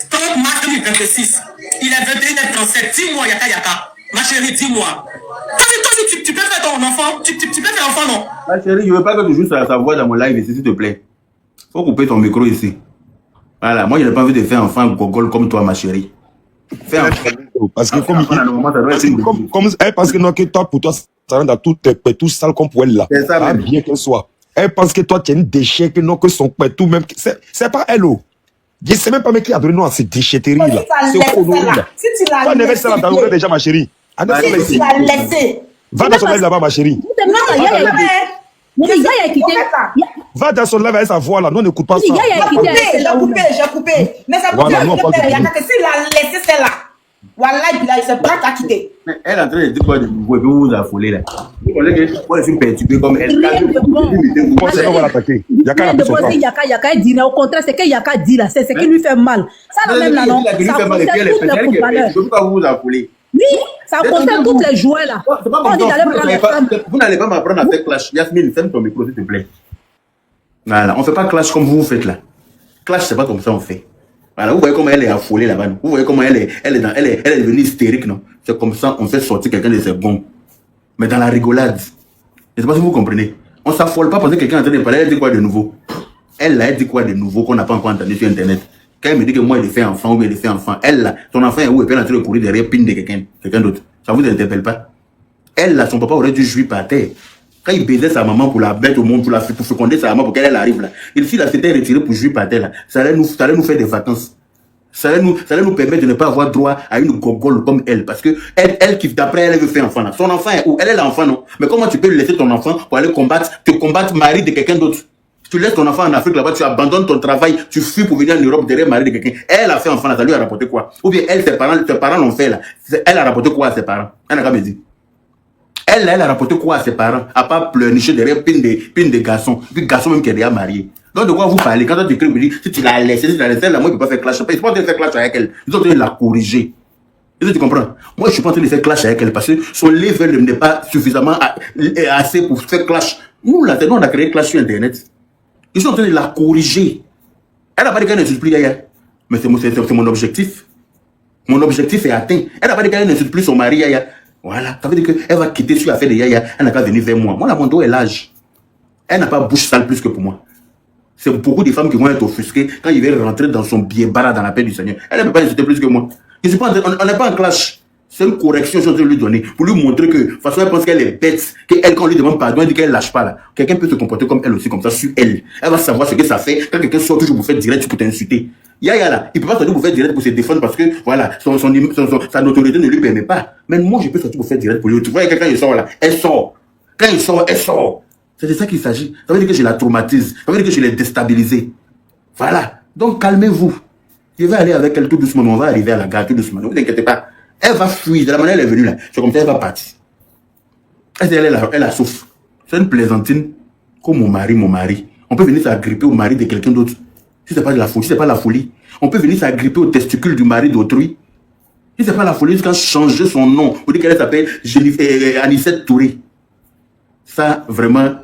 30 mars 2026. Il est 21h37. 10 mois, yaka. Ma chérie, 10 mois. Toi, tu peux faire ton enfant. Tu peux faire l'enfant, non? Ma chérie, je veux pas que tu joues sur sa voix dans mon live ici, s'il te plaît. Faut couper ton micro ici. Voilà, moi, je n'ai pas envie de faire un enfant gogol comme toi, ma chérie. Fais un enfant. Parce que parce que non, que toi, pour toi, ça rentre dans tout sale comme pour elle là. C'est ça, même. Bien qu'elle soit. Elle pense que toi, tu es une déchet, que non, que son tout même. C'est pas elle, oh. Je ne sais même pas qui a donné nom à ces déchetteries là. Si tu l'as laissé. Toi, tu déjà, ma chérie. Si tu l'as laissé. Va dans son live là-bas, ma chérie. Va dans son live avec sa voix là. Non, n'écoute pas ça. J'ai coupé. Mais ça peut dire que s'il a laissé celle-là, voilà, il se prend à quitter. Elle est en train de dire quoi de vous pouvez vous affoler là. Moi, je suis perturbé comme elle. On va l'attaquer. Yaka dit, au contraire, c'est que Yaka dit là, c'est ce qui lui fait mal. Ça, même là, non. Ça concerne toutes les footballeurs. Je ne peux pas vous affoler. Oui, ça concerne toutes les joueurs là. Vous n'allez pas m'apprendre à faire clash. Yasmine, ferme ton micro, s'il te plaît. Voilà, on ne fait pas clash comme vous faites là. Clash, c'est pas comme ça on fait. Voilà, vous voyez comment elle est affolée là-bas. Vous voyez comment elle est devenue hystérique, non? C'est comme ça on fait sortir quelqu'un de ses bons. Mais dans la rigolade. Je ne sais pas si vous comprenez. On s'affole pas parce que quelqu'un est en train de parler. Elle dit quoi de nouveau? Elle là, elle dit quoi de nouveau qu'on n'a pas encore entendu sur Internet? Quand elle me dit que moi, il est fait enfant ou bien il est fait enfant, elle là, son enfant est où? Et puis elle est en train de courir derrière pine de quelqu'un d'autre. Ça vous interpelle pas? Elle là, son papa aurait dû jouir par terre. Quand il baisait sa maman pour la mettre au monde, pour féconder sa maman pour qu'elle arrive là. Et si là, s'était retiré pour jouir par terre là, ça allait nous faire des vacances. Ça allait nous permettre de ne pas avoir droit à une gogole comme elle. Parce que elle qui, d'après elle veut faire enfant là. Son enfant est où? Elle est l'enfant, non? Mais comment tu peux laisser ton enfant pour aller combattre mari de quelqu'un d'autre? Tu laisses ton enfant en Afrique là-bas, tu abandonnes ton travail, tu fuis pour venir en Europe derrière mari de quelqu'un. Elle a fait enfant là, ça lui a rapporté quoi? Ou bien elle, ses parents l'ont fait là. Elle a rapporté quoi à ses parents? Elle n'a qu'à me dire. Elle a rapporté quoi à ses parents? À part pleurnicher derrière pine de garçons. Puis garçon même qui est déjà marié. Donc de quoi vous parlez? Quand tu écris, vous dites, si tu l'as laissé, là, moi je ne peux pas faire clash. Je ne peux pas faire clash avec elle. Ils ont dû la corriger. Est-ce que tu comprends? Moi je ne suis pas en train de faire clash avec elle parce que son level n'est pas suffisamment assez pour faire clash. Nous là, on a créé clash sur Internet. Ils sont en train de la corriger. Elle n'a pas dit qu'elle n'insulte plus Yaya. Mais c'est mon objectif. Mon objectif est atteint. Elle n'a pas dit qu'elle n'insulte plus son mari Yaya. Voilà. Ça veut dire qu'elle va quitter sur l'affaire de Yaya. Elle n'a qu'à venir vers moi. Moi, là, mon dos est large. Elle n'a pas bouche sale plus que pour moi. C'est beaucoup de femmes qui vont être offusquées quand ils vont rentrer dans son billet barra dans la paix du Seigneur. Elle ne peut pas insulter plus que moi. On n'est pas en clash. C'est une correction que je dois lui donner. Pour lui montrer que, de toute façon, elle pense qu'elle est bête. Qu'elle, quand on lui demande pardon, elle dit qu'elle lâche pas là. Quelqu'un peut se comporter comme elle aussi, comme ça, sur elle. Elle va savoir ce que ça fait. Quand quelqu'un sort toujours pour faire direct, pour t'insulter. Yaya là, il peut pas sortir pour faire direct pour se défendre parce que, voilà, sa notoriété ne lui permet pas. Mais moi, je peux sortir pour faire direct pour lui. Tu vois, quand il sort là, elle sort. Quand il sort, elle sort. C'est de ça qu'il s'agit. Ça veut dire que je la traumatise. Ça veut dire que je l'ai déstabilisée. Voilà. Donc, calmez-vous. Je vais aller avec elle tout doucement. On va arriver à la gare tout doucement. Ne vous inquiétez pas. Elle va fuir. De la manière elle est venue là. C'est comme ça, elle va partir. Elle a souffre. C'est une plaisantine comme mon mari. On peut venir s'agripper au mari de quelqu'un d'autre. Si c'est pas de la folie, si c'est pas la folie. On peut venir s'agripper au testicule du mari d'autrui. Si c'est pas la folie, jusqu'à changer son nom. Vous dites qu'elle s'appelle Anicette Touré. Ça, vraiment,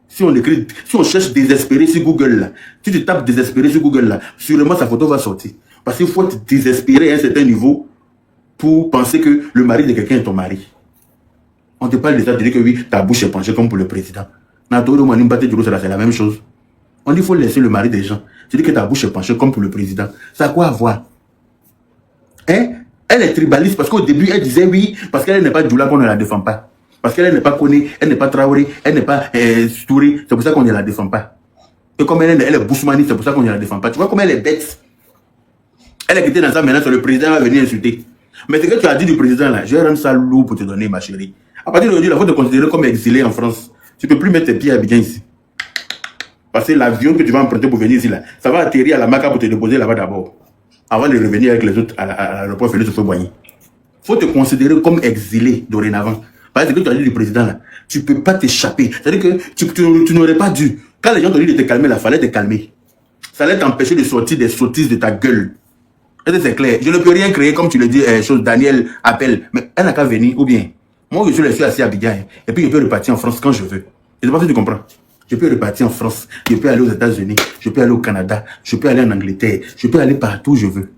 si on cherche désespéré sur Google là, si tu tapes désespéré sur Google là, sûrement sa photo va sortir. Parce qu'il faut être désespéré à un certain niveau pour penser que le mari de quelqu'un est ton mari. On te parle de ça, tu dis que oui, ta bouche est penchée comme pour le président. C'est la même chose. On dit qu'il faut laisser le mari des gens. Tu dis que ta bouche est penchée comme pour le président. Ça a quoi à voir? Hein? Elle est tribaliste parce qu'au début, elle disait oui, parce qu'elle n'est pas Djoula qu'on ne la défend pas. Parce qu'elle n'est pas connue, elle n'est pas Traoré, elle n'est pas Stouré, c'est pour ça qu'on ne la défend pas. Et comme elle est Bousmani, c'est pour ça qu'on ne la défend pas. Tu vois comment elle est bête? Elle est quittée dans ça maintenant, le président va venir insulter. Mais ce que tu as dit du président là, je vais rendre ça lourd pour te donner, ma chérie. À partir d'aujourd'hui, il faut te considérer comme exilé en France. Tu ne peux plus mettre tes pieds à Abidjan ici. Parce que l'avion que tu vas emprunter pour venir ici, là, ça va atterrir à la Maca pour te déposer là-bas d'abord. Avant de revenir avec les autres à l'aéroport Félix Houphouët-Boigny. Il faut te considérer comme exilé dorénavant. Parce que tu as dit du président là, tu ne peux pas t'échapper. C'est-à-dire que tu n'aurais pas dû. Quand les gens t'ont dit de te calmer là, il fallait te calmer. Ça allait t'empêcher de sortir des sottises de ta gueule. C'est clair. Je ne peux rien créer comme tu le dis, Daniel appelle. Mais elle n'a qu'à venir, ou bien. Moi, je suis assis à Abidjan. Et puis je peux repartir en France quand je veux. Je ne sais pas si tu comprends. Je peux repartir en France. Je peux aller aux États-Unis. Je peux aller au Canada. Je peux aller en Angleterre. Je peux aller partout où je veux.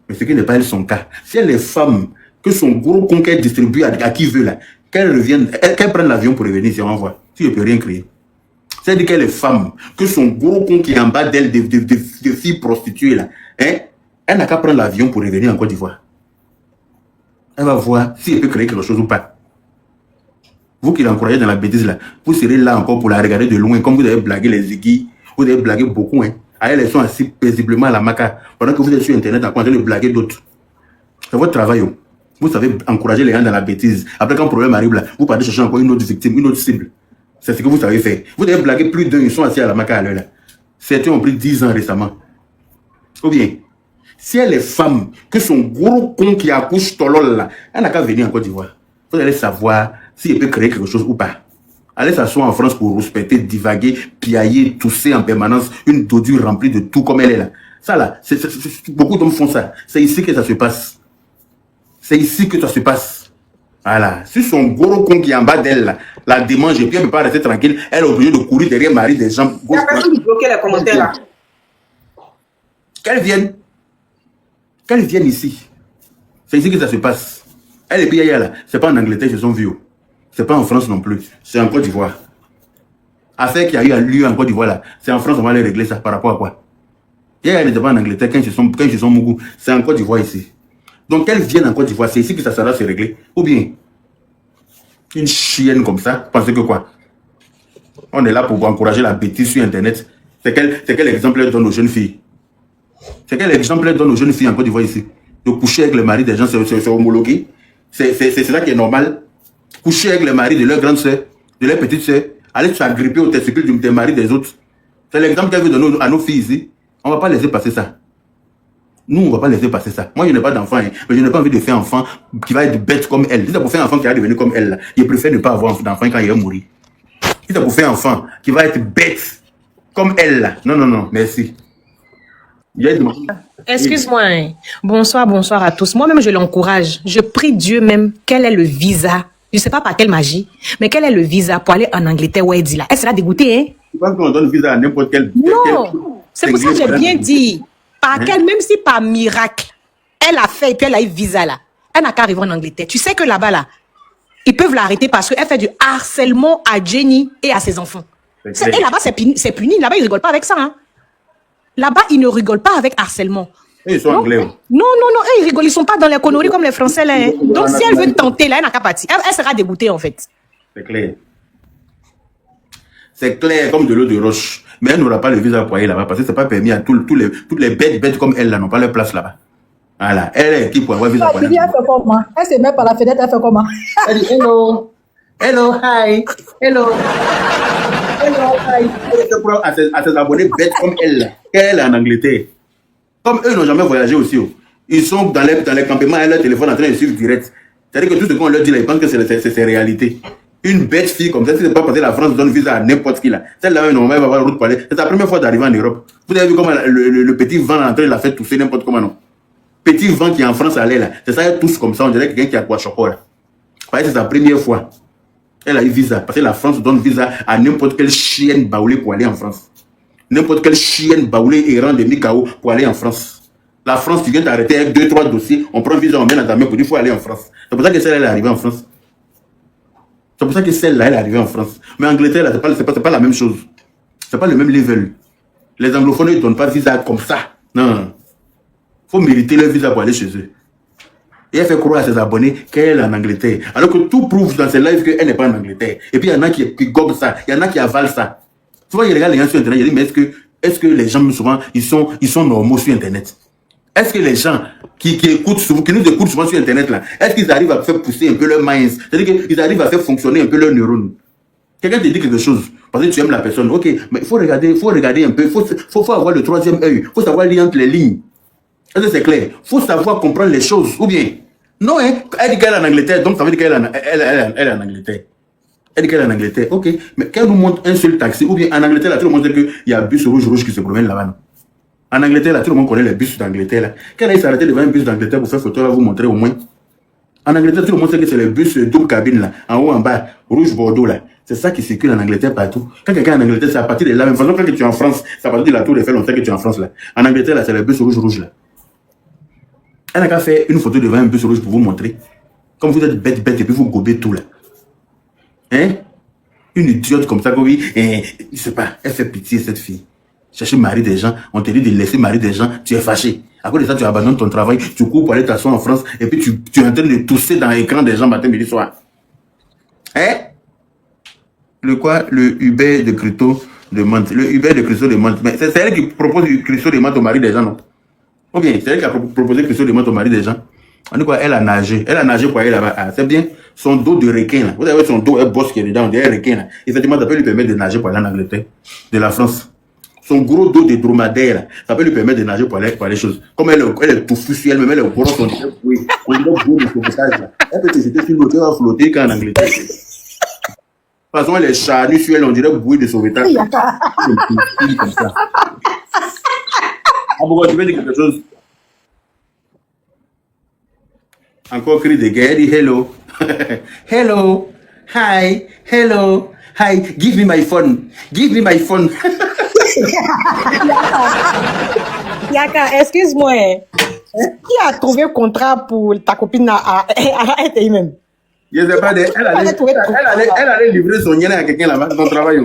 Mais ce qui n'est pas elle son cas. Si elle est femme, que son gros con qu'elle distribue à qui veut là, qu'elle revienne, qu'elle prenne l'avion pour revenir, si on voit. Si je ne peux rien créer. C'est-à-dire qu'elle est femme, que son gros con qui est en bas d'elle, de filles prostituées là, hein, elle n'a qu'à prendre l'avion pour revenir en Côte d'Ivoire. Elle va voir si elle peut créer quelque chose ou pas. Vous qui l'encouragez dans la bêtise là, vous serez là encore pour la regarder de loin, comme vous avez blagué les Ziggy, vous avez blagué beaucoup, hein. Elles sont assis paisiblement à la Maca, pendant que vous êtes sur Internet en train de blaguer d'autres. C'est votre travail, oh. Vous savez encourager les gens dans la bêtise. Après, quand un problème arrive là, vous partez chercher encore une autre victime, une autre cible. C'est ce que vous savez faire. Vous avez blagué plus d'un, ils sont assis à la Maca à l'heure là. Certains ont pris 10 ans récemment. Ou bien, si elle est femme, que son gros con qui accouche Tolol là, elle n'a qu'à venir en Côte d'Ivoire. Vous allez savoir si elle peut créer quelque chose ou pas. Allez s'asseoir en France pour respecter, divaguer, piailler, tousser en permanence, une dodure remplie de tout comme elle est là. Ça là, beaucoup d'hommes font ça. C'est ici que ça se passe. C'est ici que ça se passe. Voilà. Si son gros con qui est en bas d'elle, la démange et puis elle ne peut pas rester tranquille, elle est obligée de courir derrière Marie des gens. Il y a personne qui bloquait les commentaires là. Qu'elle vienne ici. C'est ici que ça se passe. Elle et puis là, c'est pas en Angleterre, c'est son vieux. C'est pas en France non plus. C'est en Côte d'Ivoire. Affaire qui a eu lieu en Côte d'Ivoire là, c'est en France on va aller régler ça par rapport à quoi? Hier, elle n'était pas en Angleterre quand ils sont Mougou, c'est en Côte d'Ivoire ici. Donc qu'elles viennent en Côte d'Ivoire, c'est ici que ça sera se régler. Ou bien, une chienne comme ça, pensez que quoi? On est là pour encourager la bêtise sur Internet. C'est quel exemple elle donne aux jeunes filles? C'est quel exemple elle donne aux jeunes filles en Côte d'Ivoire ici? De coucher avec le mari des gens, c'est homologué. C'est ça qui est normal. Coucher avec le mari de leur grande soeur, de leur petite soeur, aller s'agripper au testicule des maris des autres. C'est l'exemple qu'elle veut donner à nos filles ici. On ne va pas laisser passer ça. Nous, on ne va pas laisser passer ça. Moi, je n'ai pas d'enfant, hein, mais je n'ai pas envie de faire un enfant qui va être bête comme elle. Si c'est pour faire un enfant qui va devenir comme elle, là, je préfère ne pas avoir d'enfant quand il va mourir. Si c'est pour faire un enfant qui va être bête comme elle, là. Non, non, non, merci. Excuse-moi. Hein. Bonsoir à tous. Moi-même, je l'encourage. Je prie Dieu même quel est le visa. Je ne sais pas par quelle magie, mais quel est le visa pour aller en Angleterre où elle dit là. Elle sera dégoûtée, hein? Tu penses qu'on donne visa à n'importe quel... Non, c'est pour ça que j'ai bien dit. Par quel, même si par miracle, elle a fait et puis elle a eu visa là. Elle n'a qu'à arriver en Angleterre. Tu sais que là-bas, là, ils peuvent l'arrêter parce qu'elle fait du harcèlement à Jenny et à ses enfants. Et là-bas, c'est puni. Là-bas, ils ne rigolent pas avec ça. Hein. Là-bas, ils ne rigolent pas avec harcèlement. Et ils sont anglais. Non, ils rigolent. Ils ne sont pas dans les conneries comme les Français. Là, hein. Donc, si elle veut tenter, là, elle n'a qu'à partir. Elle sera dégoûtée, en fait. C'est clair. C'est clair comme de l'eau de roche. Mais elle n'aura pas le visa pour aller là-bas parce que ce n'est pas permis à toutes les bêtes comme elle, là, n'ont pas leur place là-bas. Voilà. Elle est qui pour avoir visa pour aller là-bas. Elle fait comment? Elle se met par la fenêtre, elle fait comment? Elle dit hello. Hello, hi. Hello. Hello, hi. Elle se prend à ses abonnés bêtes comme elle, là. Elle est en Angleterre. Comme eux n'ont jamais voyagé aussi. Ils sont dans les campements et leur téléphone en train de suivre direct. C'est-à-dire que tout ce qu'on leur dit là, ils pensent que c'est réalité. Une bête fille comme ça, si c'est pas parce que la France donne visa à n'importe qui là. Celle-là, normalement, elle va avoir la route pour aller. C'est sa première fois d'arriver en Europe. Vous avez vu comment le petit vent en train l'a fait tousser n'importe comment, non? Petit vent qui en France allait là. C'est ça, elle tousse comme ça. On dirait quelqu'un qui a quoi chocolat là. Parce que c'est sa première fois. Elle a eu visa. Parce que la France donne visa à n'importe quelle chienne baoulée pour aller en France. N'importe quelle chienne baoulée errant de Mikao pour aller en France. La France, tu viens t'arrêter avec 2-3 dossiers. On prend visa, on met dans ta main pour dire qu'il faut aller en France. C'est pour ça que celle-là, elle est arrivée en France. C'est pour ça que celle-là, elle est arrivée en France. Mais en Angleterre, là, c'est pas la même chose. C'est pas le même level. Les anglophones ne donnent pas de visa comme ça. Non. Il faut mériter leur visa pour aller chez eux. Et elle fait croire à ses abonnés qu'elle est en Angleterre. Alors que tout prouve dans ses lives qu'elle n'est pas en Angleterre. Et puis il y en a qui gobent ça. Il y en a qui avalent ça. Souvent, il regarde les gens sur Internet. Il dit, mais est-ce que les gens, souvent, ils sont normaux sur Internet? Est-ce que les gens qui écoutent souvent, qui nous écoutent souvent sur Internet, là, est-ce qu'ils arrivent à faire pousser un peu leur minds? C'est-à-dire qu'ils arrivent à faire fonctionner un peu leurs neurones. Quelqu'un te dit quelque chose, parce que tu aimes la personne, ok, mais il faut regarder un peu, il faut avoir le troisième œil, il faut savoir lire entre les lignes. Est-ce que c'est clair? Il faut savoir comprendre les choses, ou bien, non, hein, elle dit qu'elle est en Angleterre, donc ça veut dire qu'elle est en Angleterre. Elle dit qu'elle est en Angleterre, ok, mais qu'elle nous montre un seul taxi, ou bien en Angleterre, là, tout le monde sait qu'il y a un bus rouge qui se promène là-bas, non? En Angleterre, là, tout le monde connaît les bus d'Angleterre, là. Quand elle s'arrêter devant un bus d'Angleterre pour faire photo, là, vous montrer au moins. En Angleterre, tout le monde sait que c'est le bus double cabine, là, en haut, en bas, rouge Bordeaux, là. C'est ça qui circule en Angleterre partout. Quand quelqu'un est en Angleterre, c'est à partir de la même façon. Quand tu es en France, c'est à partir de la Tour Eiffel, on sait que tu es en France, là. En Angleterre, là, c'est le bus rouge, là. Elle n'a qu'à faire une photo devant un bus rouge pour vous montrer. Comme vous êtes bête, et puis vous gobez tout, là. Hein? Une idiote comme ça, oui, je sais pas, elle fait pitié, cette fille. Chercher mari des gens, on te dit de laisser mari des gens, tu es fâché. À cause de ça, tu abandonnes ton travail, tu cours pour aller t'asseoir en France, et puis tu es en train de tousser dans l'écran des gens matin, midi, soir. Hein? Le Uber de Christo de Mantes. Le Uber de Christo de Mantes. Mais c'est elle qui propose Christo de Mantes au mari des gens, non? Ou bien, c'est elle qui a proposé Christo de Mantes au mari des gens. On dit quoi? Elle a nagé. Elle a nagé pour aller là-bas. Ah, c'est bien. Son dos de requin, là. Vous avez son dos, elle bosse qui est dedans, on dirait un requin, là. Effectivement, ça peut lui permettre de nager pour aller en Angleterre, de la France. Son gros dos de dromadaire, là, ça peut lui permettre de nager pour aller choses. Comme elle est tout foussue, elle-même, elle est grosse, on dirait bouée. On dirait bouée de sauvetage, là. Elle peut te jeter sur l'autre, elle va flotter quand en Angleterre. De toute façon, elle est charnue sur elle, on dirait bouée de sauvetage. Comme ça. Ah, pourquoi tu veux dire quelque chose? Encore cri de guerre, dit hello. Hello. Hi. Hello. Hi. Give me my phone. Give me my phone. Yaka, excuse-moi. Qui a trouvé un contrat pour ta copine à RTI même? Je ne sais pas, elle allait livrer son yen à quelqu'un là-bas dans son travail.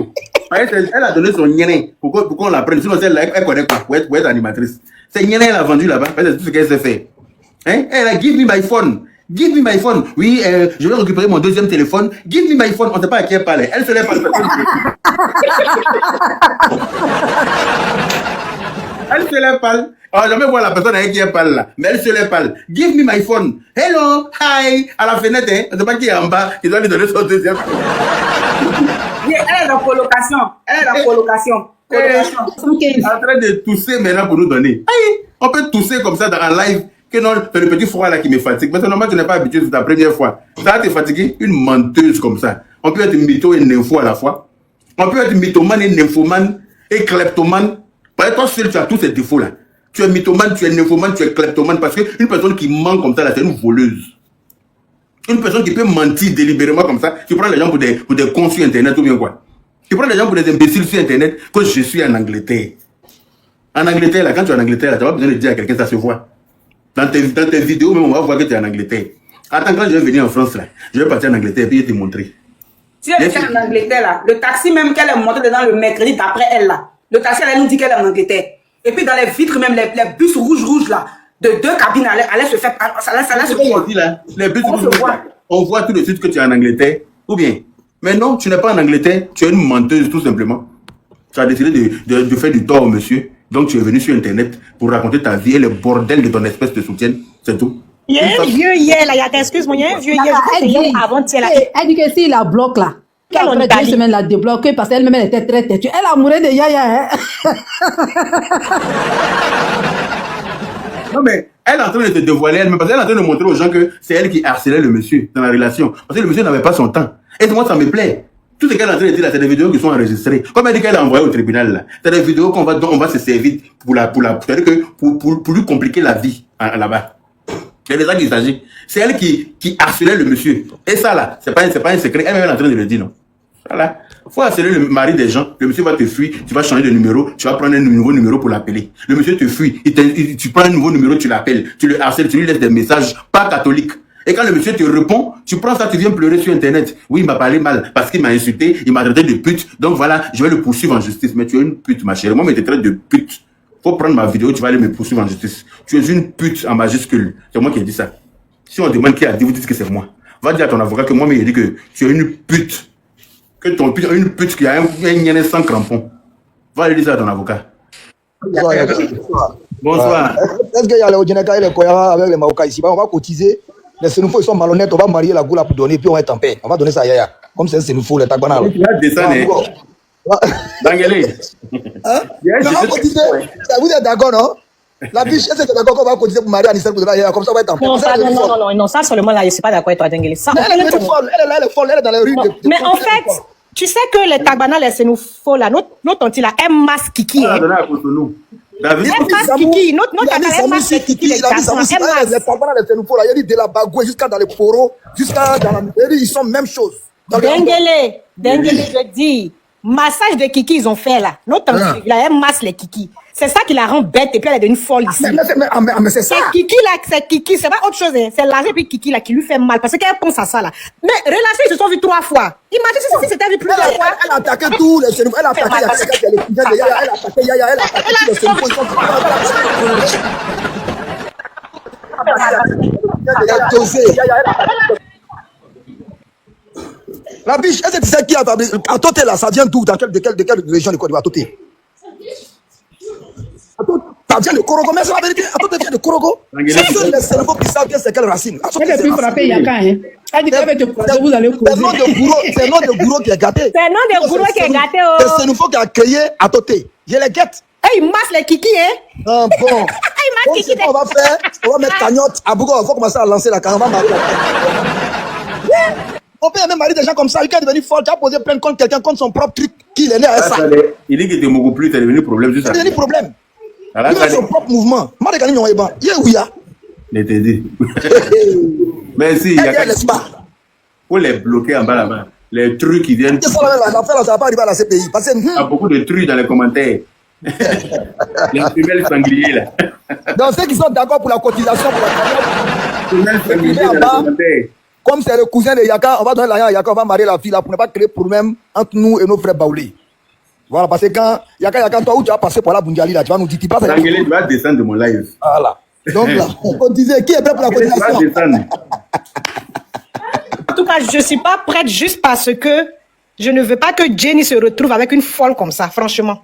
Elle a donné son nyéné pour qu'on la prenne. Sinon, elle connaît quoi pour être animatrice. C'est nyéné, elle a vendu là-bas. C'est tout ce qu'elle sait faire. Hein? Elle a give me my phone. Give me my phone. Oui, je vais récupérer mon deuxième téléphone. Give me my phone. On ne sait pas à qui elle parle. Elle se lève pas. Elle se lève pas. On jamais voir la personne avec qui elle parle là. Mais elle se lève pas. Give me my phone. Hello, hi. À la fenêtre, hein. On ne sait pas qui est en bas. Qui doit lui donner son deuxième. Elle est dans colocation. Elle est dans colocation. En train de tousser maintenant pour nous donner. Aïe, on peut tousser comme ça dans un live. Que non, c'est le petit froid là qui me fatigue. Mais c'est normal, tu n'es pas habitué, c'est ta première fois. Ça va te fatiguer, une menteuse comme ça. On peut être mytho et nympho à la fois. On peut être mythomane et nymphomane et kleptomane. Parce que toi seul, tu as tous ces défauts là. Tu es mythomane, tu es nymphomane, tu es kleptomane. Parce qu'une personne qui ment comme ça là, c'est une voleuse. Une personne qui peut mentir délibérément comme ça, tu prends les gens pour des cons sur internet ou bien quoi. Tu prends les gens pour des imbéciles sur internet que je suis en Angleterre. En Angleterre là, quand tu es en Angleterre là, tu n'as pas besoin de dire à quelqu'un, ça se voit. Dans tes vidéos, même, on va voir que tu es en Angleterre. Attends, quand je vais venir en France, là, je vais partir en Angleterre et puis je vais te montrer. Si elle était en Angleterre, là, le taxi même qu'elle est montée dedans le mercredi d'après elle, là, le taxi, elle nous dit qu'elle est en Angleterre. Et puis dans les vitres, même, les bus rouges, là, de 2 cabines, elle se fait. Ça se voit. Les bus rouges, on voit tout de suite que tu es en Angleterre. Ou bien. Mais non, tu n'es pas en Angleterre, tu es une menteuse, tout simplement. Tu as décidé de faire du tort au monsieur. Donc tu es venu sur internet pour raconter ta vie et le bordel de ton espèce de soutien, c'est tout. Il y a un vieux hier là, excuse-moi, il y a un vieux hier, avant-hier là. Elle dit que s'il la bloque là, après 2 semaines la débloque parce qu'elle-même elle était très têtue. Elle a mouru de Yaya. Hein? Non mais elle est en train de se dévoiler elle-même parce qu'elle est en train de montrer aux gens que c'est elle qui harcelait le monsieur dans la relation. Parce que le monsieur n'avait pas son temps. Et moi ça me plaît. Tout ce qu'elle est en train de dire là, c'est des vidéos qui sont enregistrées. Comme elle dit qu'elle a envoyé au tribunal là. C'est des vidéos dont on va se servir c'est-à-dire que pour lui compliquer la vie là-bas. C'est de ça qu'il s'agit. C'est elle qui harcelait le monsieur. Et ça là, c'est pas un secret. Elle est en train de le dire, non. Voilà. Faut harceler le mari des gens. Le monsieur va te fuir. Tu vas changer de numéro. Tu vas prendre un nouveau numéro pour l'appeler. Le monsieur te fuit. Tu prends un nouveau numéro, tu l'appelles. Tu le harcèles, tu lui laisses des messages pas catholiques. Et quand le monsieur te répond, tu prends ça, tu viens pleurer sur internet. Oui, il m'a parlé mal parce qu'il m'a insulté, il m'a traité de pute. Donc voilà, je vais le poursuivre en justice. Mais tu es une pute, ma chérie. Moi, mais tu traites de pute. Faut prendre ma vidéo, tu vas aller me poursuivre en justice. Tu es une pute en majuscule. C'est moi qui ai dit ça. Si on demande qui a dit, vous dites que c'est moi. Va dire à ton avocat que moi, mais il dit que tu es une pute. Que ton pute, une pute qui a un niané sans crampon. Va aller dire ça à ton avocat. Bonsoir. Est-ce qu'il y a les Odinaka et les Koyara avec les Maoka ici? On va cotiser. Les Sénoufos, ils sont malhonnêtes. On va marier la goula pour donner, puis on va être en paix. On va donner ça à Yaya. Comme c'est un Sénoufo, les Tagbana. Tu vas descendre. Dangele. Hein? On va cotiser. Vous êtes d'accord, non? La biche, est-ce que tu es d'accord qu'on va cotiser pour marier Anissel pour donner à Yaya? Comme ça, on va être en paix. Non, ça seulement là, je ne suis pas d'accord avec toi, Dengele. Elle est folle, elle est folle, elle est dans les rues. Mais en fait, tu sais que les Tagbana, les Sénoufos là, notre tonti là, elle masse Kiki. On va donner à Cotonou. Elle masse Kiki, notre elle masse Kiki, les garçons. Les Tagbana, les Sénoufos là, il y a de la bagouée jusqu'à dans les poros, jusqu'à dans la... Ils sont même chose. Dengele, je dis, massage de Kiki, ils ont fait là. Notre tonti là, elle masse les Kiki. C'est ça qui la rend bête et puis elle est devenue folle ici. Mais c'est ça. C'est Kiki, c'est pas autre chose. Hein. C'est l'argent et puis Kiki là qui lui fait mal parce qu'elle pense à ça là. Mais relation, ils se sont vus 3 fois. Imagine si c'était vu plusieurs fois. Elle a attaqué tous les Sénoufos. Elle a attaqué Yaya. Elle a attaqué Yaya. Elle a attaqué tous les Sénoufos. Elle a dosé. La biche, est-ce que tu sais qui a fabriqué? À Toté là, ça vient d'où? De quelle région de Côte d'Ivoire? Toté. Ça vient de Korogo, mais c'est la vérité. Attends, tu viens de Korogo. C'est que les Sénégalais qui savent bien c'est quelle racine. Elle est plus frappée Yaka, hein. Elle dit qu'elle va te croiser, vous allez causer. C'est le nom de Gouro qui est gâté. C'est le nom de Gouro qui est gâté. C'est le Sénégalais qui a créé à Toté. Je les guette. Il masse les kiki, hein. Ah bon. Il masse kiki. On va faire, on va mettre cagnotte à Bougo. Il faut commencer à lancer la caravane. On peut même marier des gens comme ça. Quelqu'un est devenu fort. Tu as posé plainte contre quelqu'un, contre son propre truc. Qu'il est né à ça. Il dit qu'il était beaucoup plus. C'est devenu problème. C'est devenu problème. Il a son propre mouvement. Il est où il y a? Je t'ai dit. Mais si, il y a faut les bloquer en bas là-bas. Les trucs qui viennent. Ça va pas arriver à la CPI. Il y a beaucoup de trucs dans les commentaires. Les femelles sangliers là. Donc ceux qui sont d'accord pour la cotisation pour la sangliers, comme c'est le cousin de Yaka, on va donner l'argent à Yaka, on va marier la fille là pour ne pas créer problème entre nous et nos frères Baoulé. Voilà, parce que quand Yaka, toi où tu as passé pour la Bundiali, là, tu vas nous dire, tu passes à Angélé, tu vas descendre de mon live. Voilà. Donc là, on disait, qui est prêt pour la cotisation? En tout cas, je ne suis pas prête juste parce que je ne veux pas que Jenny se retrouve avec une folle comme ça, franchement.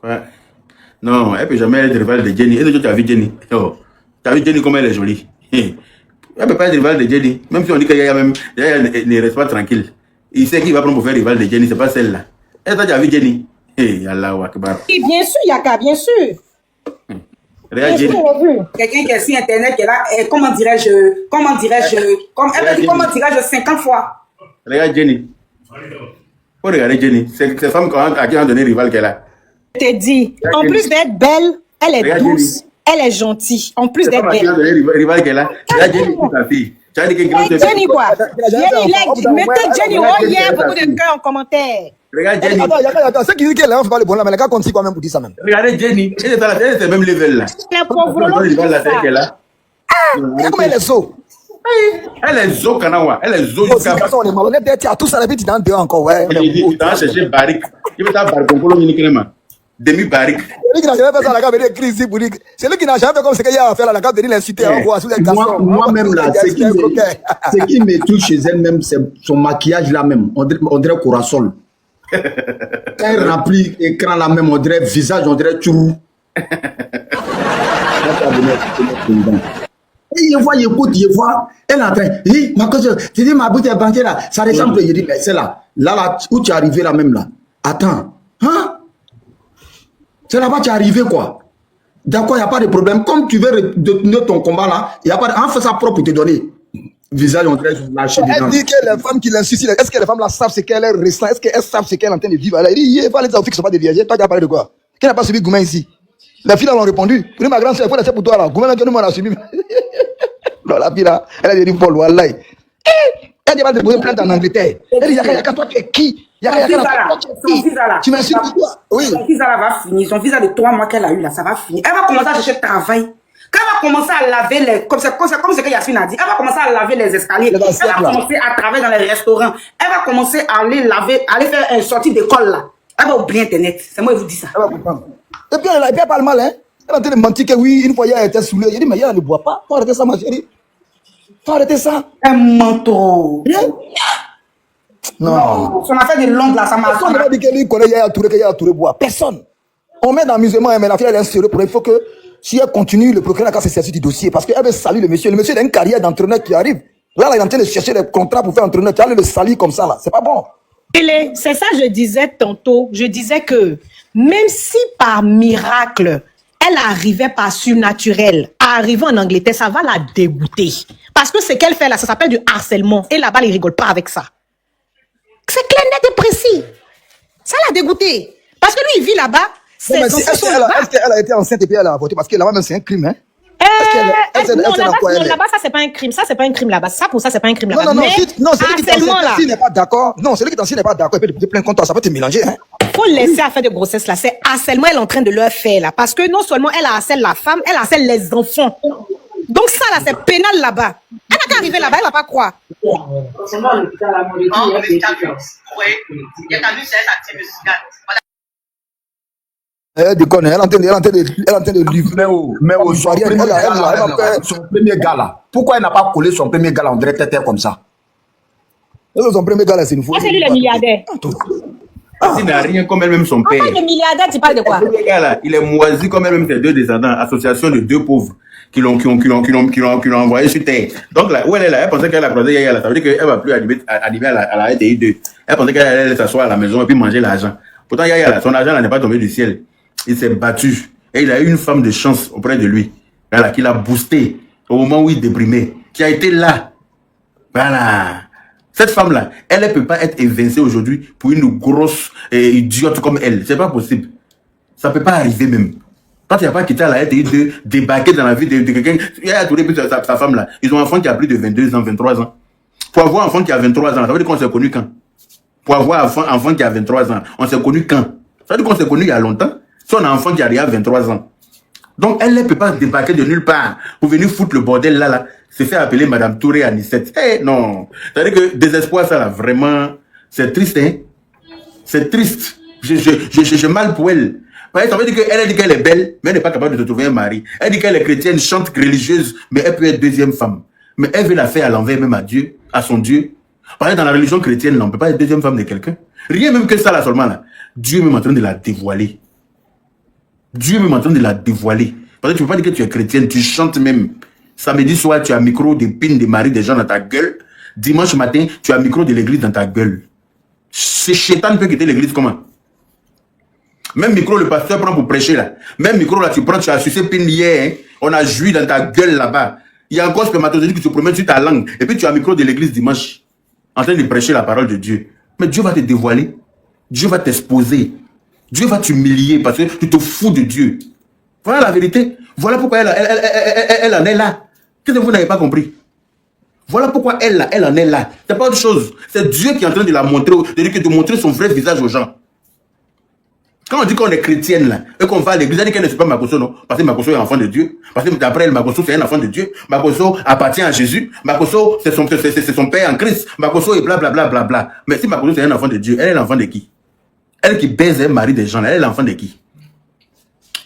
Ouais. Non, elle ne peut jamais être rivale de Jenny. Et tu as vu Jenny? Oh. Tu as vu Jenny comme elle est jolie? Elle ne peut pas être rivale de Jenny. Même si on dit qu'il y a même, ne reste pas tranquille. Il sait qu'il va prendre pour faire rival de Jenny, c'est pas celle-là. Et toi, tu as vu Jenny? Allahu Akbar. Et bien sûr, Yaka, bien sûr. Regarde Jenny. Quelqu'un qui est sur Internet, qui est là, comment dirais-je, elle dit comment dirais-je 50 fois. Regarde Jenny. Faut regarder Jenny. C'est femme à qui on a donné rival qu'elle a. Je t'ai dit, en plus d'être belle, elle est douce, elle est gentille. En plus d'être belle. C'est femme à qui on a donné rival qu'elle a. Regarde Jenny, c'est ta fille. Jenny quoi? Mettez Jenny, oh yeah, beaucoup de cœur en commentaire. Regarde Jenny. Attends, ceux qui disent qu'elle est pas le bon là, mais les gars comptent quand même pour dire ça même. Regardez Jenny, elle est à la même level là. La pauvre qu'elle a. Comment elle est zo? Elle est zo Kanawa, elle est zo. De toute façon, on est malhonnête, tu as tout ça, la vie, tu es dans deux encore, ouais. Tu as cherché Barik. Il veut t'avoir Barcompolo Minikrema. Demi-Barik. Celui qui n'a jamais fait ça, la gars venir écrire ici pour dire. C'est lui qui n'a jamais fait comme ce qu'il y a à faire, la gars venir l'insulter en voix sous les garçons. Moi-même là, ce qui me touche chez elle-même, c'est son maquillage là même. On dirait Courasol. Quand elle remplit l'écran là même, on dirait visage, on dirait Tchourou. Et il voit, il écoute, il voit, elle est en train, ma cause, tu dis ma boutique est banquière là, ça ressemble, il dit, mais c'est là, où tu es arrivé là même là. Attends, hein? C'est là-bas tu es arrivé quoi. D'accord, il n'y a pas de problème. Comme tu veux détenir ton combat là, il n'y a pas de... On fait ça propre pour te donner. Visage, on dirait lâcher dedans. Elle dit que les femmes qui l'insucient, est-ce que les femmes là savent ce qu'elle ressent? Est-ce qu'elles savent ce qu'elle est en train de vivre? Elle dit, il va les filles qui ne sont pas des vierges. Toi, tu as parlé de quoi? Qui n'a pas suivi Goumen ici? Les filles là l'ont répondu. Pour ma grande soeur, il faut laisser pour toi là. Goumen là, a suivi. Non, la fille là, elle a dit Paul, wallah. Elle dit, va déposer plainte en Angleterre. Elle dit, Yaka, toi, tu es qui? Yaka, son visa là. Tu m'insultes quoi? Oui. Son visa là va finir. Son visa de 3 mois qu'elle a eu là, ça va finir. Elle va commencer à chercher travail. Quand elle va commencer à laver les... Comme ce que Yasmine a dit. Elle va commencer à laver les escaliers. Elle va commencer à travailler dans les restaurants. Elle va commencer à aller laver, aller faire une sortie d'école là. Elle va oublier Internet. C'est moi qui vous dis ça. Elle va comprendre. Et puis elle n'a pas le mal, hein. Elle est en train de mentir que oui, une fois, elle était saoulée. Il dit, mais elle ne boit pas. Faut arrêter ça, ma chérie. Faut arrêter ça. Un manteau. Non. Son affaire de longue là, ça m'a... Personne ne va dire que lui connaît Yaya Touré, que Yaya Touré boit. Personne. On met dans l'amusement, mais la fille, elle est sérieuse. Il faut que, si elle continue, le procureur n'a qu'à se saisir du dossier. Parce qu'elle veut saluer le monsieur. Le monsieur, il a une carrière d'entraîneur qui arrive. Là, il est en train de chercher des contrats pour faire entraîneur. Tu vas le salir comme ça, là. C'est pas bon. C'est ça, je disais tantôt. Je disais que même si par miracle, elle arrivait par surnaturel à arriver en Angleterre, ça va la dégoûter. Parce que ce qu'elle fait là, ça s'appelle du harcèlement. Et là-bas, ils ne rigolent pas avec ça. C'est clair, net et précis. Ça l'a dégoûté. Parce que lui, il vit là-bas. Est-ce qu'elle a été enceinte et puis elle a avorté? Parce que là-bas, c'est un crime, hein? Non, là-bas, ça, c'est pas un crime. Ça, c'est pas un crime là-bas. Ça, pour ça, c'est pas un crime là-bas. Non, celui qui n'est pas d'accord. Non, celui qui n'est pas d'accord, il peut te poser plein de comptes, ça peut te mélanger, hein? Faut laisser à faire de grossesse là. C'est harcèlement, elle est en train de leur faire là. Parce que non seulement elle harcèle la femme, elle harcèle les enfants. Donc ça là, c'est pénal là-bas. Elle n'a qu'à arriver là-bas, elle va pas croire. Elle déconne, elle est en train de livrer. Mais son premier gars là, pourquoi elle n'a pas collé son premier gars là, on dirait tête comme ça? Son premier gars là, c'est une fois. C'est lui le milliardaire. Il n'a rien comme elle-même son père. Le milliardaire, tu parles de quoi? Le gars là, il est moisi comme elle-même ses deux descendants, association de deux pauvres qui l'ont envoyé sur terre. Donc là, où elle est là, elle pensait qu'elle a croisé Yaya là, ça veut dire qu'elle va plus arriver à la RTI 2. Elle pensait qu'elle allait s'asseoir à la maison et puis manger l'argent. Pourtant Yaya là, son argent là n'est pas tombé du ciel. Il s'est battu et il a eu une femme de chance auprès de lui, voilà, qui l'a boosté au moment où il déprimait, qui a été là. Voilà. Cette femme-là, elle ne peut pas être évincée aujourd'hui pour une grosse idiote comme elle. C'est pas possible. Ça peut pas arriver même. Quand il n'y a pas quitté à la RTI de débarquer dans la vie de quelqu'un, il a tourné plus sa femme-là. Ils ont un enfant qui a plus de 22 ans, 23 ans. Pour avoir un enfant qui a 23 ans, ça veut dire qu'on s'est connu quand? Pour avoir un enfant qui a 23 ans, on s'est connu quand? Ça veut dire qu'on s'est connu il y a longtemps. Si on a un enfant qui arrive à 23 ans. Donc, elle ne peut pas débarquer de nulle part pour venir foutre le bordel là. Se fait appeler Madame Touré Anissette. Eh non. C'est-à-dire que désespoir, ça là, vraiment, c'est triste, hein. C'est triste. J'ai mal pour elle. Parce que ça veut dire qu'elle dit qu'elle est belle, mais elle n'est pas capable de se trouver un mari. Elle dit qu'elle est chrétienne, chante religieuse, mais elle peut être deuxième femme. Mais elle veut la faire à l'envers même à Dieu, à son Dieu. Parce que dans la religion chrétienne, on ne peut pas être deuxième femme de quelqu'un. Rien même que ça là seulement là. Dieu est même en train de la dévoiler. Dieu est même en train de la dévoiler. Parce que tu ne peux pas dire que tu es chrétienne, tu chantes même. Samedi soir, tu as micro des pines des maris des gens dans ta gueule. Dimanche matin, tu as micro de l'église dans ta gueule. Ce chétan peut quitter l'église comment? Même micro, le pasteur prend pour prêcher là. Même micro là, tu prends, tu as sucé pine hier, hein? On a joui dans ta gueule là-bas. Il y a encore spermatozoïde qui se promène sur ta langue. Et puis tu as micro de l'église dimanche, en train de prêcher la parole de Dieu. Mais Dieu va te dévoiler. Dieu va t'exposer. Dieu va t'humilier parce que tu te fous de Dieu. Voilà la vérité. Voilà pourquoi elle en est là. Qu'est-ce que vous n'avez pas compris? Voilà pourquoi elle en est là. C'est pas autre chose. C'est Dieu qui est en train de la montrer, de montrer son vrai visage aux gens. Quand on dit qu'on est chrétienne là, et qu'on va à l'église, on dit qu'elle ne suit pas Makosso, non? Parce que Makosso est enfant de Dieu. Parce que d'après elle, Makosso c'est un enfant de Dieu. Makosso appartient à Jésus. Makosso c'est son père en Christ. Makosso est blablabla. Bla, bla, bla. Mais si Makosso c'est un enfant de Dieu, elle est l'enfant de qui? Elle qui baise un mari des gens là, elle est l'enfant de qui?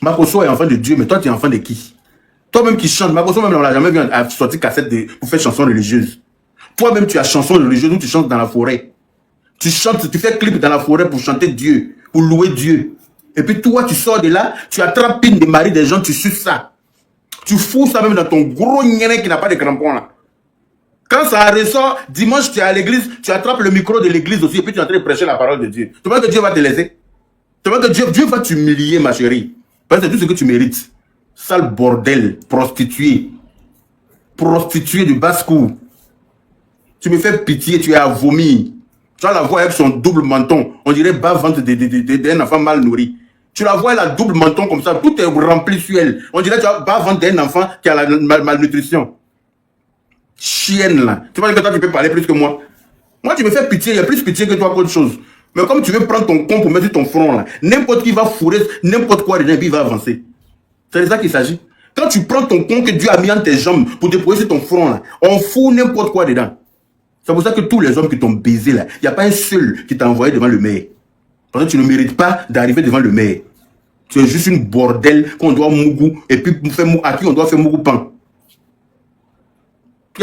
Makosso est enfant de Dieu, mais toi tu es enfant de qui? Toi-même qui chantes, Makosso même on l'a jamais vu sortir cassette pour faire chanson religieuse. Toi-même tu as chanson religieuse où tu chantes dans la forêt. Tu chantes, tu fais clip dans la forêt pour chanter Dieu, pour louer Dieu. Et puis toi, tu sors de là, tu attrapes une des maris des gens, tu suces ça. Tu fous ça même dans ton gros niais qui n'a pas de crampons là. Quand ça ressort, dimanche, tu es à l'église, tu attrapes le micro de l'église aussi, et puis tu es en train de prêcher la parole de Dieu. Tu vois que Dieu va te laisser? Tu vois que Dieu va t'humilier, ma chérie. Parce que c'est tout ce que tu mérites. Sale bordel, prostituée. Prostituée de basse-cour. Tu me fais pitié, tu es à vomir. Tu vas la voir avec son double menton. On dirait bas-ventre d'un enfant mal nourri. Tu la vois, elle a double menton comme ça. Tout est rempli sur elle. On dirait que tu as bas-ventre d'un enfant qui a la malnutrition. Chienne là. Tu vois que toi, tu peux parler plus que moi. Moi, tu me fais pitié. Il y a plus pitié que toi qu'autre chose. Mais comme tu veux prendre ton con pour mettre sur ton front là, n'importe qui va fourrer n'importe quoi dedans et puis il va avancer. C'est de ça qu'il s'agit. Quand tu prends ton con que Dieu a mis entre tes jambes pour déposer sur ton front là, on fout n'importe quoi dedans. C'est pour ça que tous les hommes qui t'ont baisé là, il n'y a pas un seul qui t'a envoyé devant le maire. Parce que tu ne mérites pas d'arriver devant le maire. Tu es juste une bordel qu'on doit mougou et puis à qui on doit faire mougou pan. Tu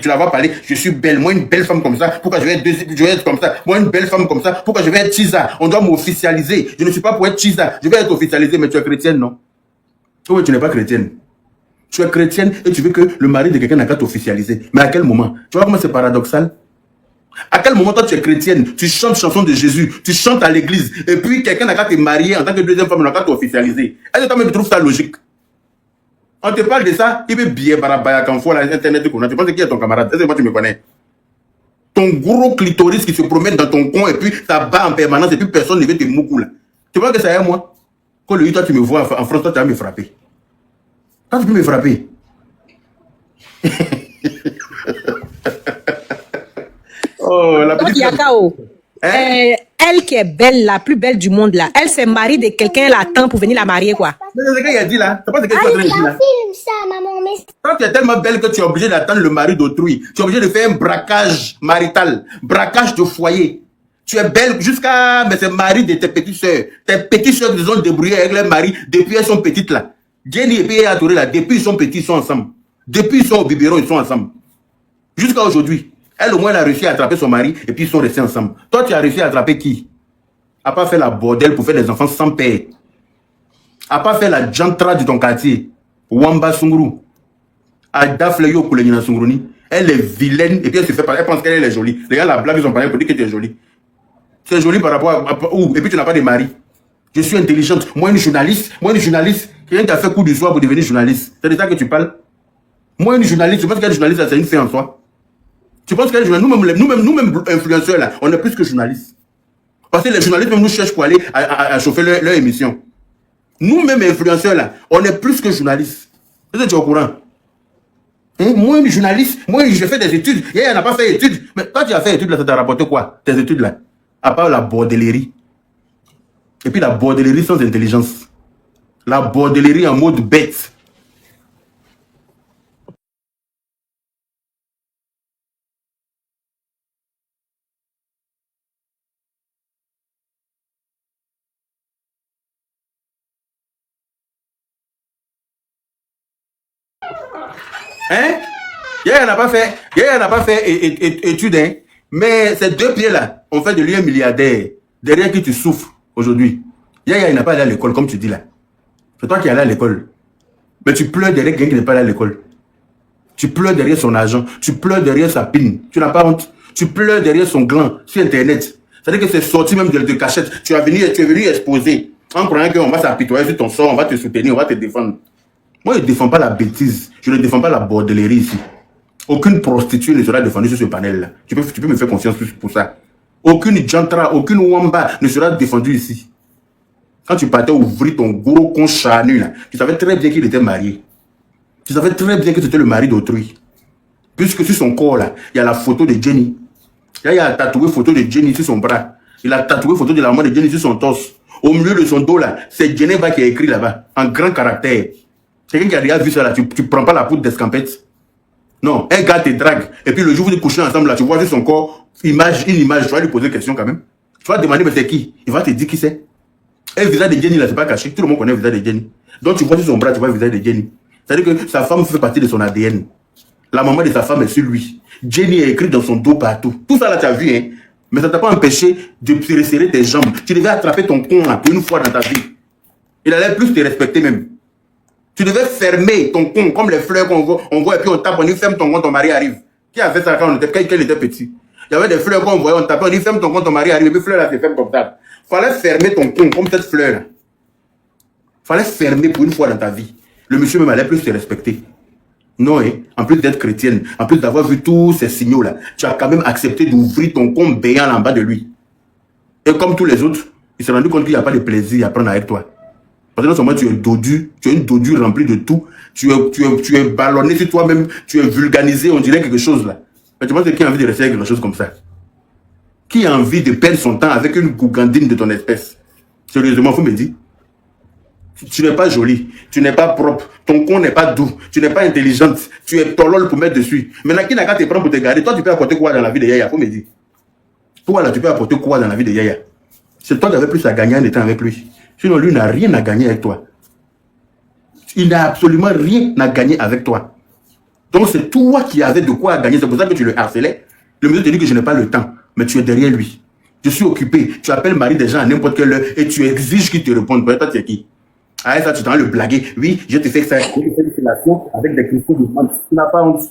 la vois parler, je suis belle, moi une belle femme comme ça, pourquoi je vais être comme ça? Moi une belle femme comme ça, pourquoi je vais être Chisa? On doit m'officialiser. Je ne suis pas pour être Chisa, je vais être officialisé, mais tu es chrétienne, non? Oui, tu n'es pas chrétienne. Tu es chrétienne et tu veux que le mari de quelqu'un n'a qu'à t'officialiser. Mais à quel moment? Tu vois comment c'est paradoxal? À quel moment toi tu es chrétienne, tu chantes chanson de Jésus, tu chantes à l'église, et puis quelqu'un n'a qu'à te marier en tant que deuxième femme, n'a qu'à t'officialiser. Est-ce que toi-même tu trouves ça logique? On te parle de ça, il veut bien barabaya quand faut l'internet qu'on a. Tu penses qui est ton camarade? Est-ce que moi tu me connais? Ton gros clitoris qui se promène dans ton con et puis ça bat en permanence et puis personne ne veut te moucou là. Tu vois que ça est moi? Quand le toi tu me vois en France, toi tu vas me frapper. Quand tu peux me frapper. Oh, la petite... Yakao, elle qui est belle, la plus belle du monde là, elle s'est mariée de quelqu'un, elle attend pour venir la marier quoi. Mais c'est ce qu'il a dit là. C'est pas ce que tu es en train de dire là. Quand tu es tellement belle que tu es obligé d'attendre le mari d'autrui, tu es obligé de faire un braquage marital, braquage de foyer. Tu es belle jusqu'à... Mais c'est le mari de tes petites soeurs. Tes petites soeurs qui se sont débrouillées avec leur mari depuis elles sont petites là. Jenny et puis Atouré là, depuis ils sont petits, ils sont ensemble. Depuis ils sont au biberon, ils sont ensemble. Jusqu'à aujourd'hui. Elle au moins elle a réussi à attraper son mari et puis ils sont restés ensemble. Toi tu as réussi à attraper qui? À pas faire la bordel pour faire des enfants sans père. À pas faire la jantra de ton quartier. Wamba Sunguru. À Dafleyo Koulenina Sunguruni. Elle est vilaine et puis elle se fait parler. Elle pense qu'elle est jolie. Regarde la blague, ils ont parlé pour dire que tu es jolie. Tu es jolie par rapport à où? Et puis tu n'as pas de mari. Je suis intelligente. Moi une journaliste, quelqu'un t'a fait coup du soir pour devenir journaliste. C'est de ça que tu parles? Moi une journaliste, tu penses qu'elle est journaliste, c'est une fin en soi? Tu penses qu'elle est journaliste? Nous-mêmes influenceurs là, on est plus que journalistes. Parce que les journalistes même nous cherchent pour aller à chauffer leur émission. Nous-mêmes influenceurs là, on est plus que journalistes. Est-ce que tu es au courant? Hein? Moi une journaliste, moi j'ai fait des études, elle n'a pas fait études. Mais toi tu as fait études là, ça t'a rapporté quoi? Tes études là? À part la bordellerie. Et puis la bordellerie sans intelligence. La bordellerie en mode bête. Hein? Yaya n'a pas fait étude, hein? Mais ces 2 pieds-là ont fait de lui un milliardaire. Derrière qui tu souffres aujourd'hui. Yaya, il n'a pas allé à l'école, comme tu dis là. C'est toi qui es allé à l'école. Mais tu pleures derrière quelqu'un qui n'est pas allé à l'école. Tu pleures derrière son argent. Tu pleures derrière sa pine. Tu n'as pas honte. Tu pleures derrière son gland sur Internet. C'est-à-dire que c'est sorti même de cachette. Tu es venu exposer. En croyant qu'on va s'apitoyer sur ton sort, on va te soutenir, on va te défendre. Moi, je ne défends pas la bêtise. Je ne défends pas la bordellerie ici. Aucune prostituée ne sera défendue sur ce panel-là. Tu peux me faire confiance pour ça. Aucune jantra, aucune wamba ne sera défendue ici. Quand tu partais ouvrir ton gros con charnu, là, tu savais très bien qu'il était marié. Tu savais très bien que c'était le mari d'autrui. Puisque sur son corps, là, il y a la photo de Jenny. Là, il a tatoué photo de Jenny sur son bras. Il a tatoué photo de la main de Jenny sur son torse. Au milieu de son dos, là, c'est Geneva qui a écrit là-bas, en grand caractère. Quelqu'un qui a déjà vu ça, là, tu prends pas la poudre d'escampette. Non, un gars te drague. Et puis le jour où vous couchez ensemble, là, tu vois sur son corps, une image, tu vas lui poser une question quand même. Tu vas demander, mais c'est qui? Il va te dire qui c'est. Et le visage de Jenny, là, c'est pas caché. Tout le monde connaît le visage de Jenny. Donc tu vois sur son bras, tu vois le visage de Jenny. C'est-à-dire que sa femme fait partie de son ADN. La maman de sa femme est sur lui. Jenny est écrit dans son dos partout. Tout ça là, tu as vu, hein. Mais ça t'a pas empêché de resserrer tes jambes. Tu devais attraper ton con là, une fois dans ta vie. Il allait plus te respecter même. Tu devais fermer ton con comme les fleurs qu'on voit et puis on tape, on dit ferme ton con, ton mari arrive. Qui a fait ça quand il était petit? Il y avait des fleurs qu'on voyait, on tapait, on dit ferme ton con, ton mari arrive. Et puis fleur là, c'est ferme comme ça. Fallait fermer ton con comme cette fleur là. Fallait fermer pour une fois dans ta vie. Le monsieur même allait plus te respecter. Non, hein? En plus d'être chrétienne, en plus d'avoir vu tous ces signaux-là, tu as quand même accepté d'ouvrir ton compte béant là en bas de lui. Et comme tous les autres, il s'est rendu compte qu'il n'y a pas de plaisir à prendre avec toi. Parce que non seulement tu es dodu, tu es une dodu remplie de tout, tu es ballonné sur toi-même, tu es vulgarisé, on dirait quelque chose là. Mais tu penses qui a envie de rester avec quelque chose comme ça? Qui a envie de perdre son temps avec une gougandine de ton espèce? Sérieusement, vous me dites? Tu n'es pas jolie, tu n'es pas propre, ton con n'est pas doux, tu n'es pas intelligente, tu es tolol pour mettre dessus. Maintenant, qui n'a qu'à te prendre pour te garder? Toi, tu peux apporter quoi dans la vie de Yaya? Faut me dire. Toi, là, tu peux apporter quoi dans la vie de Yaya? C'est toi qui avais plus à gagner en étant avec lui. Sinon, lui n'a rien à gagner avec toi. Il n'a absolument rien à gagner avec toi. Donc, c'est toi qui avais de quoi à gagner. C'est pour ça que tu le harcelais. Le monsieur te dit que je n'ai pas le temps, mais tu es derrière lui. Je suis occupé. Tu appelles mari des gens à n'importe quelle heure et tu exiges qu'il te réponde. Toi, tu es qui? Ah, ça, tu t'en le blaguer. Oui, je te fais ça. Je te fais une fellation avec des cristaux de menthe. Tu n'as pas honte.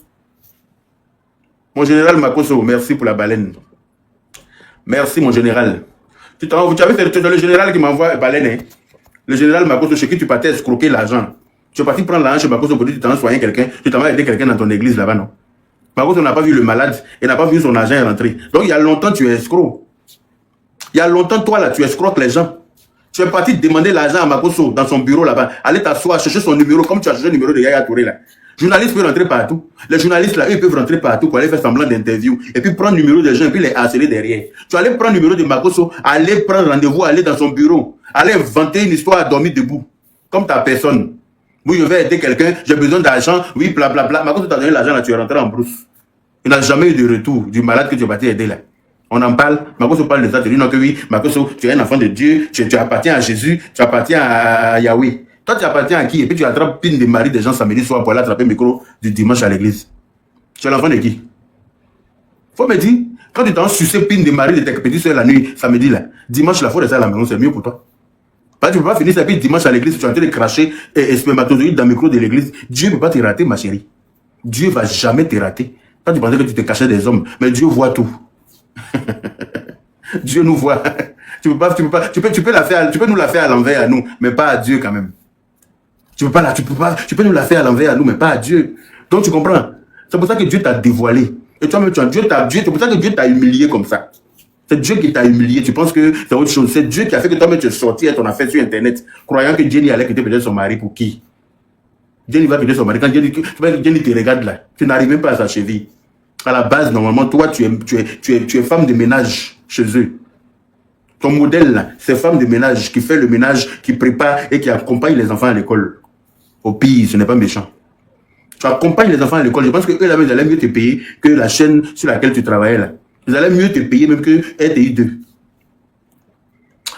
Mon général Makoso, merci pour la baleine. Merci, mon général. Tu avais fait le général qui m'envoie baleine. Hein? Le général Makoso, chez qui tu partais escroquer l'argent. Tu es parti prendre l'argent chez Makoso pour dire que tu t'en soigné quelqu'un. Tu t'en vas aider quelqu'un dans ton église là-bas, non? Makoso n'a pas vu le malade et n'a pas vu son argent rentrer. Donc, il y a longtemps, tu es escroc. Il y a longtemps, toi, là, tu escroques les gens. Tu es parti demander l'argent à Makoso dans son bureau là-bas. Allez t'asseoir, chercher son numéro comme tu as cherché le numéro de Yaya Touré là. Journalistes peuvent rentrer partout. Les journalistes là, eux, peuvent rentrer partout pour aller faire semblant d'interview. Et puis prendre le numéro des gens et puis les harceler derrière. Tu allais prendre le numéro de Makoso, aller prendre rendez-vous, aller dans son bureau. Aller inventer une histoire à dormir debout. Comme ta personne. Oui, je vais aider quelqu'un, j'ai besoin d'argent. Oui, blablabla. Makoso t'a donné l'argent là, tu es rentré en brousse. Il n'a jamais eu de retour du malade que tu es parti aider là. On en parle, Makoso parle de ça, tu dis non que oui, Makoso, tu es un enfant de Dieu, tu appartiens à Jésus, tu appartiens à Yahweh. Toi, tu appartiens à qui? Et puis tu attrapes pine de mari des gens samedi soir pour aller attraper le micro du dimanche à l'église. Tu es l'enfant de qui? Faut me dire, quand tu t'en sucé pine de mari de tes petits soeurs la nuit, samedi là, dimanche, la fois de ça à la maison, c'est mieux pour toi. Parce que tu ne peux pas finir ça, puis dimanche à l'église, tu es en train de cracher et spermatozoïde dans le micro de l'église. Dieu ne peut pas te rater, ma chérie. Dieu ne va jamais te rater. Quand tu pensais que tu te cachais des hommes, mais Dieu voit tout. Dieu nous voit. Tu peux nous la faire à l'envers à nous, mais pas à Dieu quand même. Tu peux nous la faire à l'envers à nous, mais pas à Dieu. Donc tu comprends? C'est pour ça que Dieu t'a dévoilé. Et toi-même, c'est pour ça que Dieu t'a humilié comme ça. C'est Dieu qui t'a humilié. Tu penses que c'est autre chose. C'est Dieu qui a fait que toi-même tu es sorti et ton affaire sur Internet, croyant que Jenny allait quitter peut-être son mari pour qui? Jenny va quitter son mari. Quand Jenny te regarde là, tu n'arrives même pas à sa cheville. À la base, normalement, toi, tu es femme de ménage chez eux. Ton modèle, là, c'est femme de ménage qui fait le ménage, qui prépare et qui accompagne les enfants à l'école. Au pire, ce n'est pas méchant. Tu accompagnes les enfants à l'école. Je pense que eux, là, ils allaient mieux te payer que la chaîne sur laquelle tu travaillais, là. Ils allaient mieux te payer même que RTI2.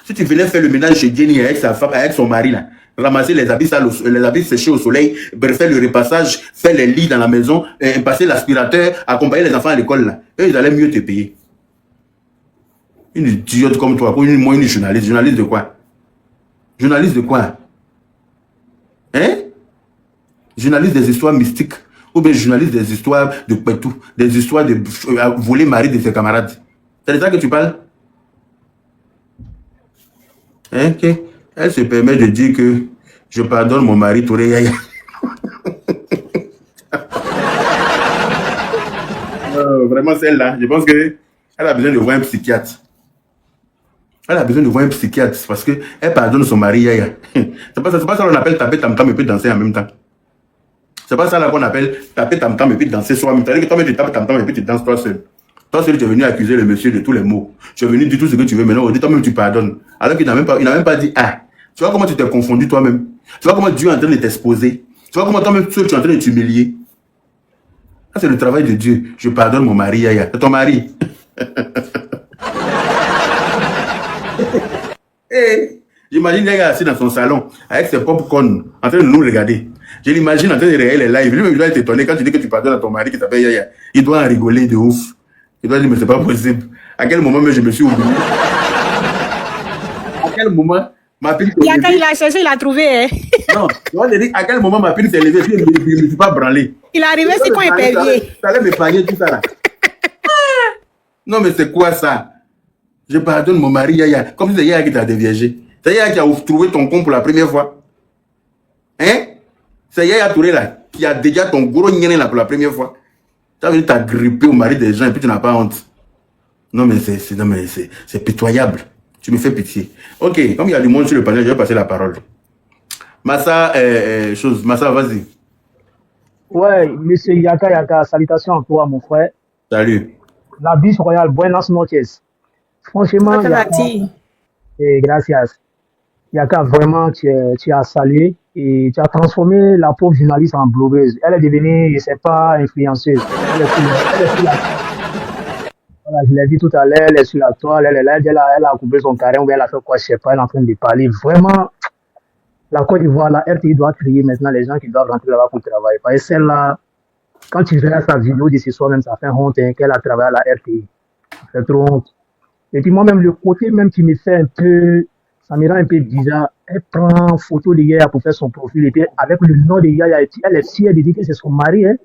Si tu venais faire le ménage chez Jenny avec sa femme, avec son mari, là, ramasser les habits sales, les habits séchés au soleil, faire le repassage, faire les lits dans la maison, passer l'aspirateur, accompagner les enfants à l'école, là, eux, ils allaient mieux te payer. Une idiote comme toi, moi, une journaliste. Journaliste de quoi? Journaliste de quoi? Hein? Journaliste des histoires mystiques. Ou bien journaliste des histoires de Pétou. Des histoires de voler mari de ses camarades. C'est de ça que tu parles? Hein? Okay. Elle se permet de dire que je pardonne mon mari Touré Yaya. Vraiment celle-là, je pense qu'elle a besoin de voir un psychiatre. Elle a besoin de voir un psychiatre parce qu'elle pardonne son mari Yaya. C'est pas ça qu'on appelle taper tam-tam et puis danser en même temps. C'est pas ça là qu'on appelle taper tam-tam et puis danser soi-même. C'est-à-dire que toi-même tu tapes tam-tam et puis tu danses toi seul. Toi seul tu es venu accuser le monsieur de tous les maux. Tu es venu dire tout ce que tu veux maintenant. Toi-même tu pardonnes. Alors qu'il n'a même pas dit ah. Tu vois comment tu t'es confondu toi-même. Tu vois comment Dieu est en train de t'exposer. Tu vois comment toi-même tu es en train de t'humilier. Ça c'est le travail de Dieu. Je pardonne mon mari Yaya. C'est ton mari. Et j'imagine Yaya assis dans son salon avec ses popcorn en train de nous regarder. Je l'imagine en train de regarder les lives. Lui-même il doit être étonné quand tu dis que tu pardonnes à ton mari qui s'appelle Yaya. Il doit en rigoler de ouf. Il doit dire mais c'est pas possible. À quel moment je me suis oublié? À quel moment ma pile s'est levée? Il a cherché, il a trouvé. Hein. Non, je dis à quel moment ma pile s'est levée? Je ne me suis pas branlé. Il est arrivé, c'est quand il est payé. Ça allait me panier tout ça là. Non mais c'est quoi ça? Je pardonne mon mari Yaya. Comme si c'est Yaya qui t'a déviégé. C'est Yaya qui a trouvé ton compte pour la première fois. Hein? C'est Yaya Touré là qui a déjà ton gros nien là pour la première fois. Tu as venu t'agripper au mari des gens et puis tu n'as pas honte. Non mais c'est pitoyable. Tu me fais pitié. Ok, comme il y a du monde sur le panel, je vais passer la parole. Massa, Massa, vas-y. Ouais, monsieur Yaka, salutations à toi, mon frère. Salut. La bis royale, buenas noches. Franchement, gracias. Yaka, vraiment, tu as salué et tu as transformé la pauvre journaliste en blogueuse. Elle est devenue, je ne sais pas, influenceuse. Voilà, je l'ai vu tout à l'heure, elle est sur la toile, elle a coupé son carré, ou bien elle a fait quoi, je ne sais pas, elle est en train de parler. Vraiment, la Côte d'Ivoire, la RTI doit trier maintenant les gens qui doivent rentrer là-bas pour travailler. Parce que celle-là, quand tu verras sa vidéo de ce soir, même ça fait honte hein, qu'elle a travaillé à la RTI. Ça fait trop honte. Et puis moi-même, le côté même qui me fait un peu, ça me rend un peu bizarre. Elle prend photo de Yaya pour faire son profil et puis avec le nom de Yaya, elle est fière de dire que c'est son mari. Hein.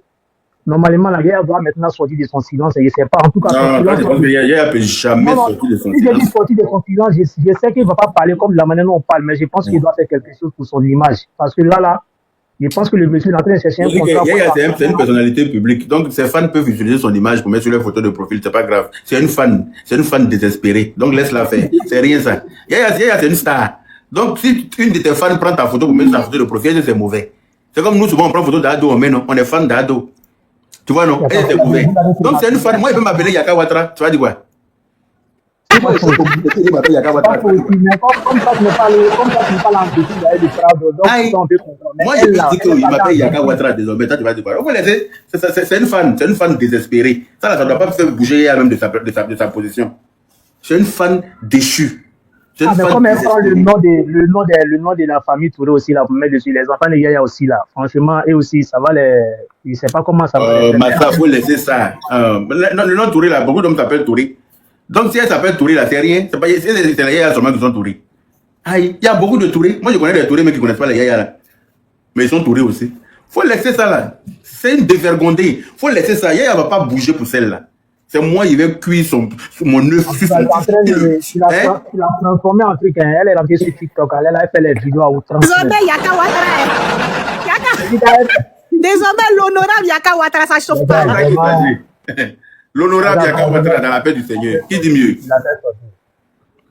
Normalement, la Yaya doit maintenant sortir de son silence. Et je ne sais pas, en tout cas, non, je pense que Yaya ne peut jamais sortir de son silence. Si je dis sortir de son silence, je sais qu'il ne va pas parler comme de la manière dont on parle, mais je pense qu'il doit faire quelque chose pour son image. Parce que là, je pense que le monsieur est en train de chercher un contrat. Yaya, c'est une personnalité publique. Donc, ses fans peuvent utiliser son image pour mettre sur les photos de profil. C'est pas grave. C'est une fan désespérée. Donc, laisse-la faire. C'est rien ça. Yaya, c'est une star. Donc, si une de tes fans prend ta photo pour mettre sa photo de profil, c'est mauvais. C'est comme nous, souvent, on prend photo d'ado, mais non, on est fan d'ado. Tu vois, non? C'est mauvais. Donc, c'est une fan. Moi, il peut m'appeler Yaka Ouattara. Tu vas dire quoi? Moi, je peux m'appeler Yaka Ouattara. Moi, je peux dire qu'il m'appelle Yaka Ouattara désormais. Tu vas dire quoi? C'est une fan désespérée. Ça, ça ne doit pas faire bouger même de sa position. C'est une fan déchue. Ah, mais comme elle prend le nom de la famille Touré aussi, là, pour mettre dessus, les enfants de Yaya aussi, là. Franchement, eux aussi, ça va les. Je ne sais pas comment ça va. Massa, il faut laisser ça. Le nom Touré, là, beaucoup d'hommes s'appellent Touré. Donc, si elle s'appelle Touré, là, c'est rien. C'est pas les Yaya seulement qui sont Touré. Aïe, il y a beaucoup de Touré. Moi, je connais des Touré, mais qui ne connaissent pas les Yaya, là. Mais ils sont Touré aussi. Il faut laisser ça, là. C'est une dévergondée. Il faut laisser ça. Yaya ne va pas bouger pour celle-là. C'est moi, il va cuire mon œuf sur son Il a transformé en truc. Hein. Elle est rentrée sur TikTok. Elle a fait les vidéos à outrance. Désormais, Yaka Ouattara. Désormais, l'honorable Yaka Ouattara, ça chauffe pas. L'honorable Yaka Ouattara dans la paix du Seigneur. Qui dit mieux?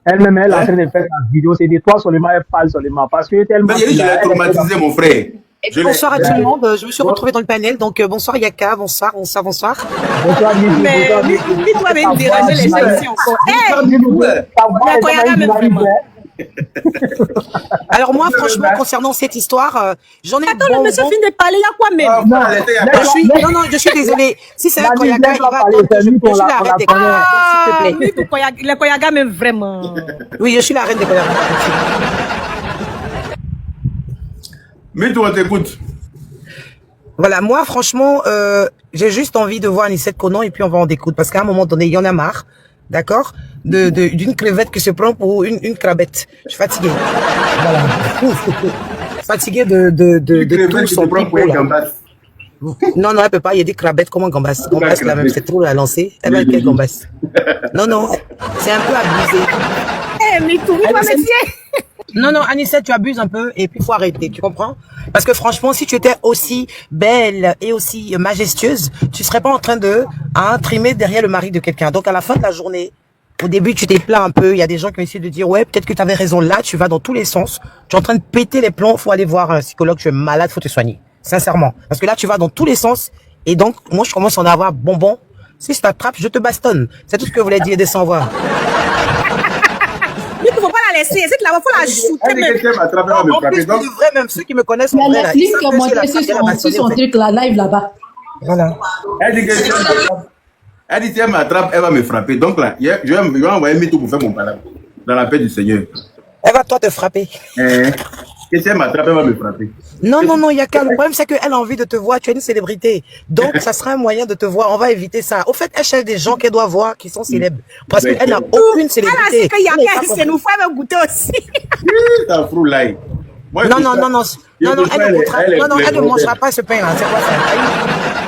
Elle-même, elle est en train de faire la vidéo. C'est de toi seulement, elle parle seulement. Parce que tellement. Mais je l'ai traumatisé, mon frère. Bonsoir à tout le monde, je me suis retrouvée dans le panel, donc bonsoir Yaka, bonsoir. Bonsoir, mais lui, toi, même déranger les gens ici encore. Hé! Mais Koyaka, même vraiment. Alors moi, franchement, concernant cette histoire, j'en ai... Attends, le monsieur finit de parler, il y a quoi même? Non, je suis désolée. Si c'est un Koyaga, il va attendre que je suis la reine des Koyaga, s'il te plaît. Le Koyaga même vraiment. Oui, je suis la reine des Koyaga. Mais toi, on t'écoute. Voilà, moi, franchement, j'ai juste envie de voir Anissette Konan et puis on va en découdre. Parce qu'à un moment donné, il y en a marre, d'accord, d'une crevette qui se prend pour une crabette. Je suis fatigué. Voilà. Fatigué de tout son pipeau, là. Non, elle peut pas. Il y a des crabettes comme un gambas. Gambas, là, même, c'est trop la lancer. Elle va être quel gambas? Non, c'est un peu abusé. Mais tout le monde Non, Anissette, tu abuses un peu et puis il faut arrêter, tu comprends? Parce que franchement, si tu étais aussi belle et aussi majestueuse, tu serais pas en train de trimer derrière le mari de quelqu'un. Donc à la fin de la journée, au début, tu t'es plaint un peu, il y a des gens qui ont essayé de dire, ouais, peut-être que tu avais raison là, tu vas dans tous les sens, tu es en train de péter les plombs, faut aller voir un psychologue, tu es malade, faut te soigner. Sincèrement. Parce que là, tu vas dans tous les sens et donc, moi, je commence à en avoir bonbon. Si je t'attrape, je te bastonne. C'est tout ce que vous voulez dire, descends voir. Il ne faut pas la laisser, c'est là, il faut la shooter même. En plus, du vrai, même ceux qui me connaissent, Mais la clip qui a montré sur son truc, la live là-bas. Voilà. Elle dit, si elle m'attrape, elle va me frapper. Donc là, je vais envoyer Mito pour faire mon palabre. Dans la paix du Seigneur. Elle va toi te frapper. Et si elle m'attrape, elle va me frapper. Non, il y a qu'un. Le problème, c'est qu'elle a envie de te voir. Tu es une célébrité. Donc, ça sera un moyen de te voir. On va éviter ça. Au fait, elle cherche des gens qu'elle doit voir qui sont célèbres. Parce qu'elle n'a aucune célébrité. Elle a dit qu'il y a c'est nous faire goûter aussi. Ça fout là. Non, elle ne mangera pas ce pain-là. C'est quoi ça?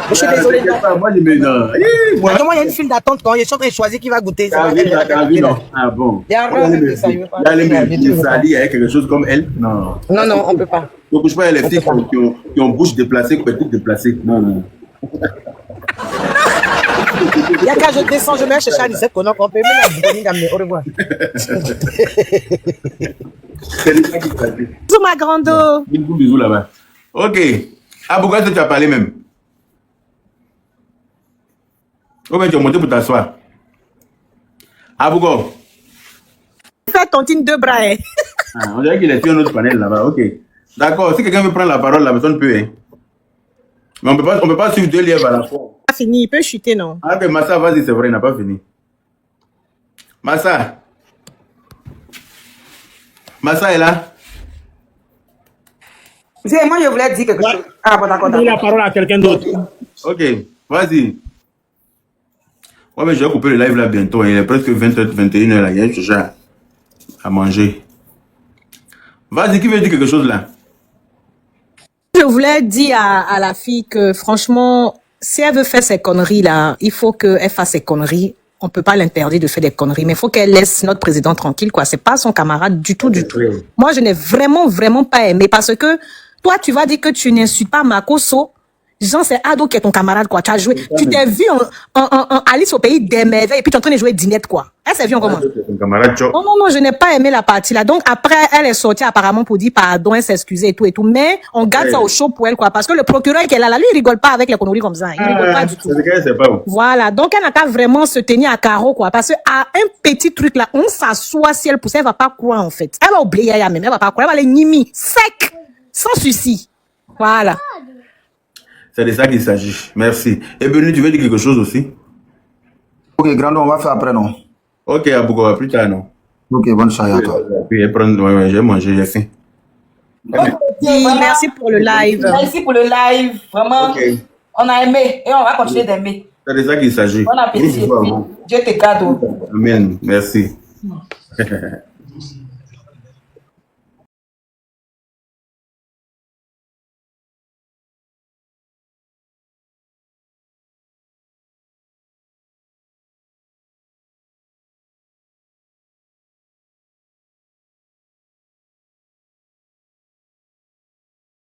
Je suis désolé. Moi, je me donne. Il y a une file d'attente quand il est en train de choisir qui va goûter. Ah bon. Il y a un de ça. Il y a quelque chose comme elle. Non, on ne peut pas. Donc, je vois les filles qui ont bouche déplacée, petite déplacée. Non. Il y a qu'à je descends, je mets chercher Anissette Konan, on peut même la boutonner d'amener. Au revoir. Bisous, ma grande. Bisous là-bas. Ok. Pourquoi est-ce que tu as parlé même? Oh, mais tu as monté pour t'asseoir. Abougo. Fais ton team deux bras. On dirait qu'il est sur un autre panel là-bas. Ok. D'accord. Si quelqu'un veut prendre la parole, la personne peut. Hein. Mais on peut pas suivre deux lièvres à la fois. Pas fini, il peut chuter, non? Ah, ok, Massa, vas-y, c'est vrai, il n'a pas fini. Massa est là? Moi, je voulais dire quelque chose. Ah, bon, d'accord. Donne la parole à quelqu'un d'autre. Ok, vas-y. Ouais, mais je vais couper le live là bientôt. Il est presque 20h, 21h là. Il y a une chose à manger. Vas-y, qui veut dire quelque chose là? Je voulais dire à la fille que franchement, si elle veut faire ses conneries là, il faut qu'elle fasse ses conneries. On peut pas l'interdire de faire des conneries, mais il faut qu'elle laisse notre président tranquille, quoi. C'est pas son camarade du tout, du tout. Moi, je n'ai vraiment pas aimé parce que toi, tu vas dire que tu n'insultes pas Makoso. Jean, c'est Ado qui est ton camarade, quoi. Tu as joué, tu t'es vu en Alice au pays des merveilles et puis tu es en train de jouer Dinette, quoi. Elle s'est vue en comment? Non, je n'ai pas aimé la partie là. Donc après, elle est sortie apparemment pour dire pardon, elle s'est excusée et tout. Mais on garde ça au chaud pour elle, quoi. Parce que le procureur qui est là, lui, il rigole pas avec les conneries comme ça. Il rigole pas du tout. Voilà. Donc elle n'a qu'à vraiment se tenir à carreau, quoi. Parce que à un petit truc là, on s'assoit si elle pousse, elle va pas croire, en fait. Elle va oublier même, elle va pas croire. Elle va les nimi, sec, sans souci. Voilà. C'est de ça qu'il s'agit. Merci. Et Benu, tu veux dire quelque chose aussi? Ok, Grandon, on va faire après, non? Ok, Abougo, plus tard, non? Ok, bonne soirée à toi. Puis, j'ai mangé, j'ai faim. Merci pour le live. Merci pour le live. Vraiment, on a aimé et on va continuer d'aimer. C'est de ça qu'il s'agit. Bon appétit. Dieu te garde. Amen. Merci.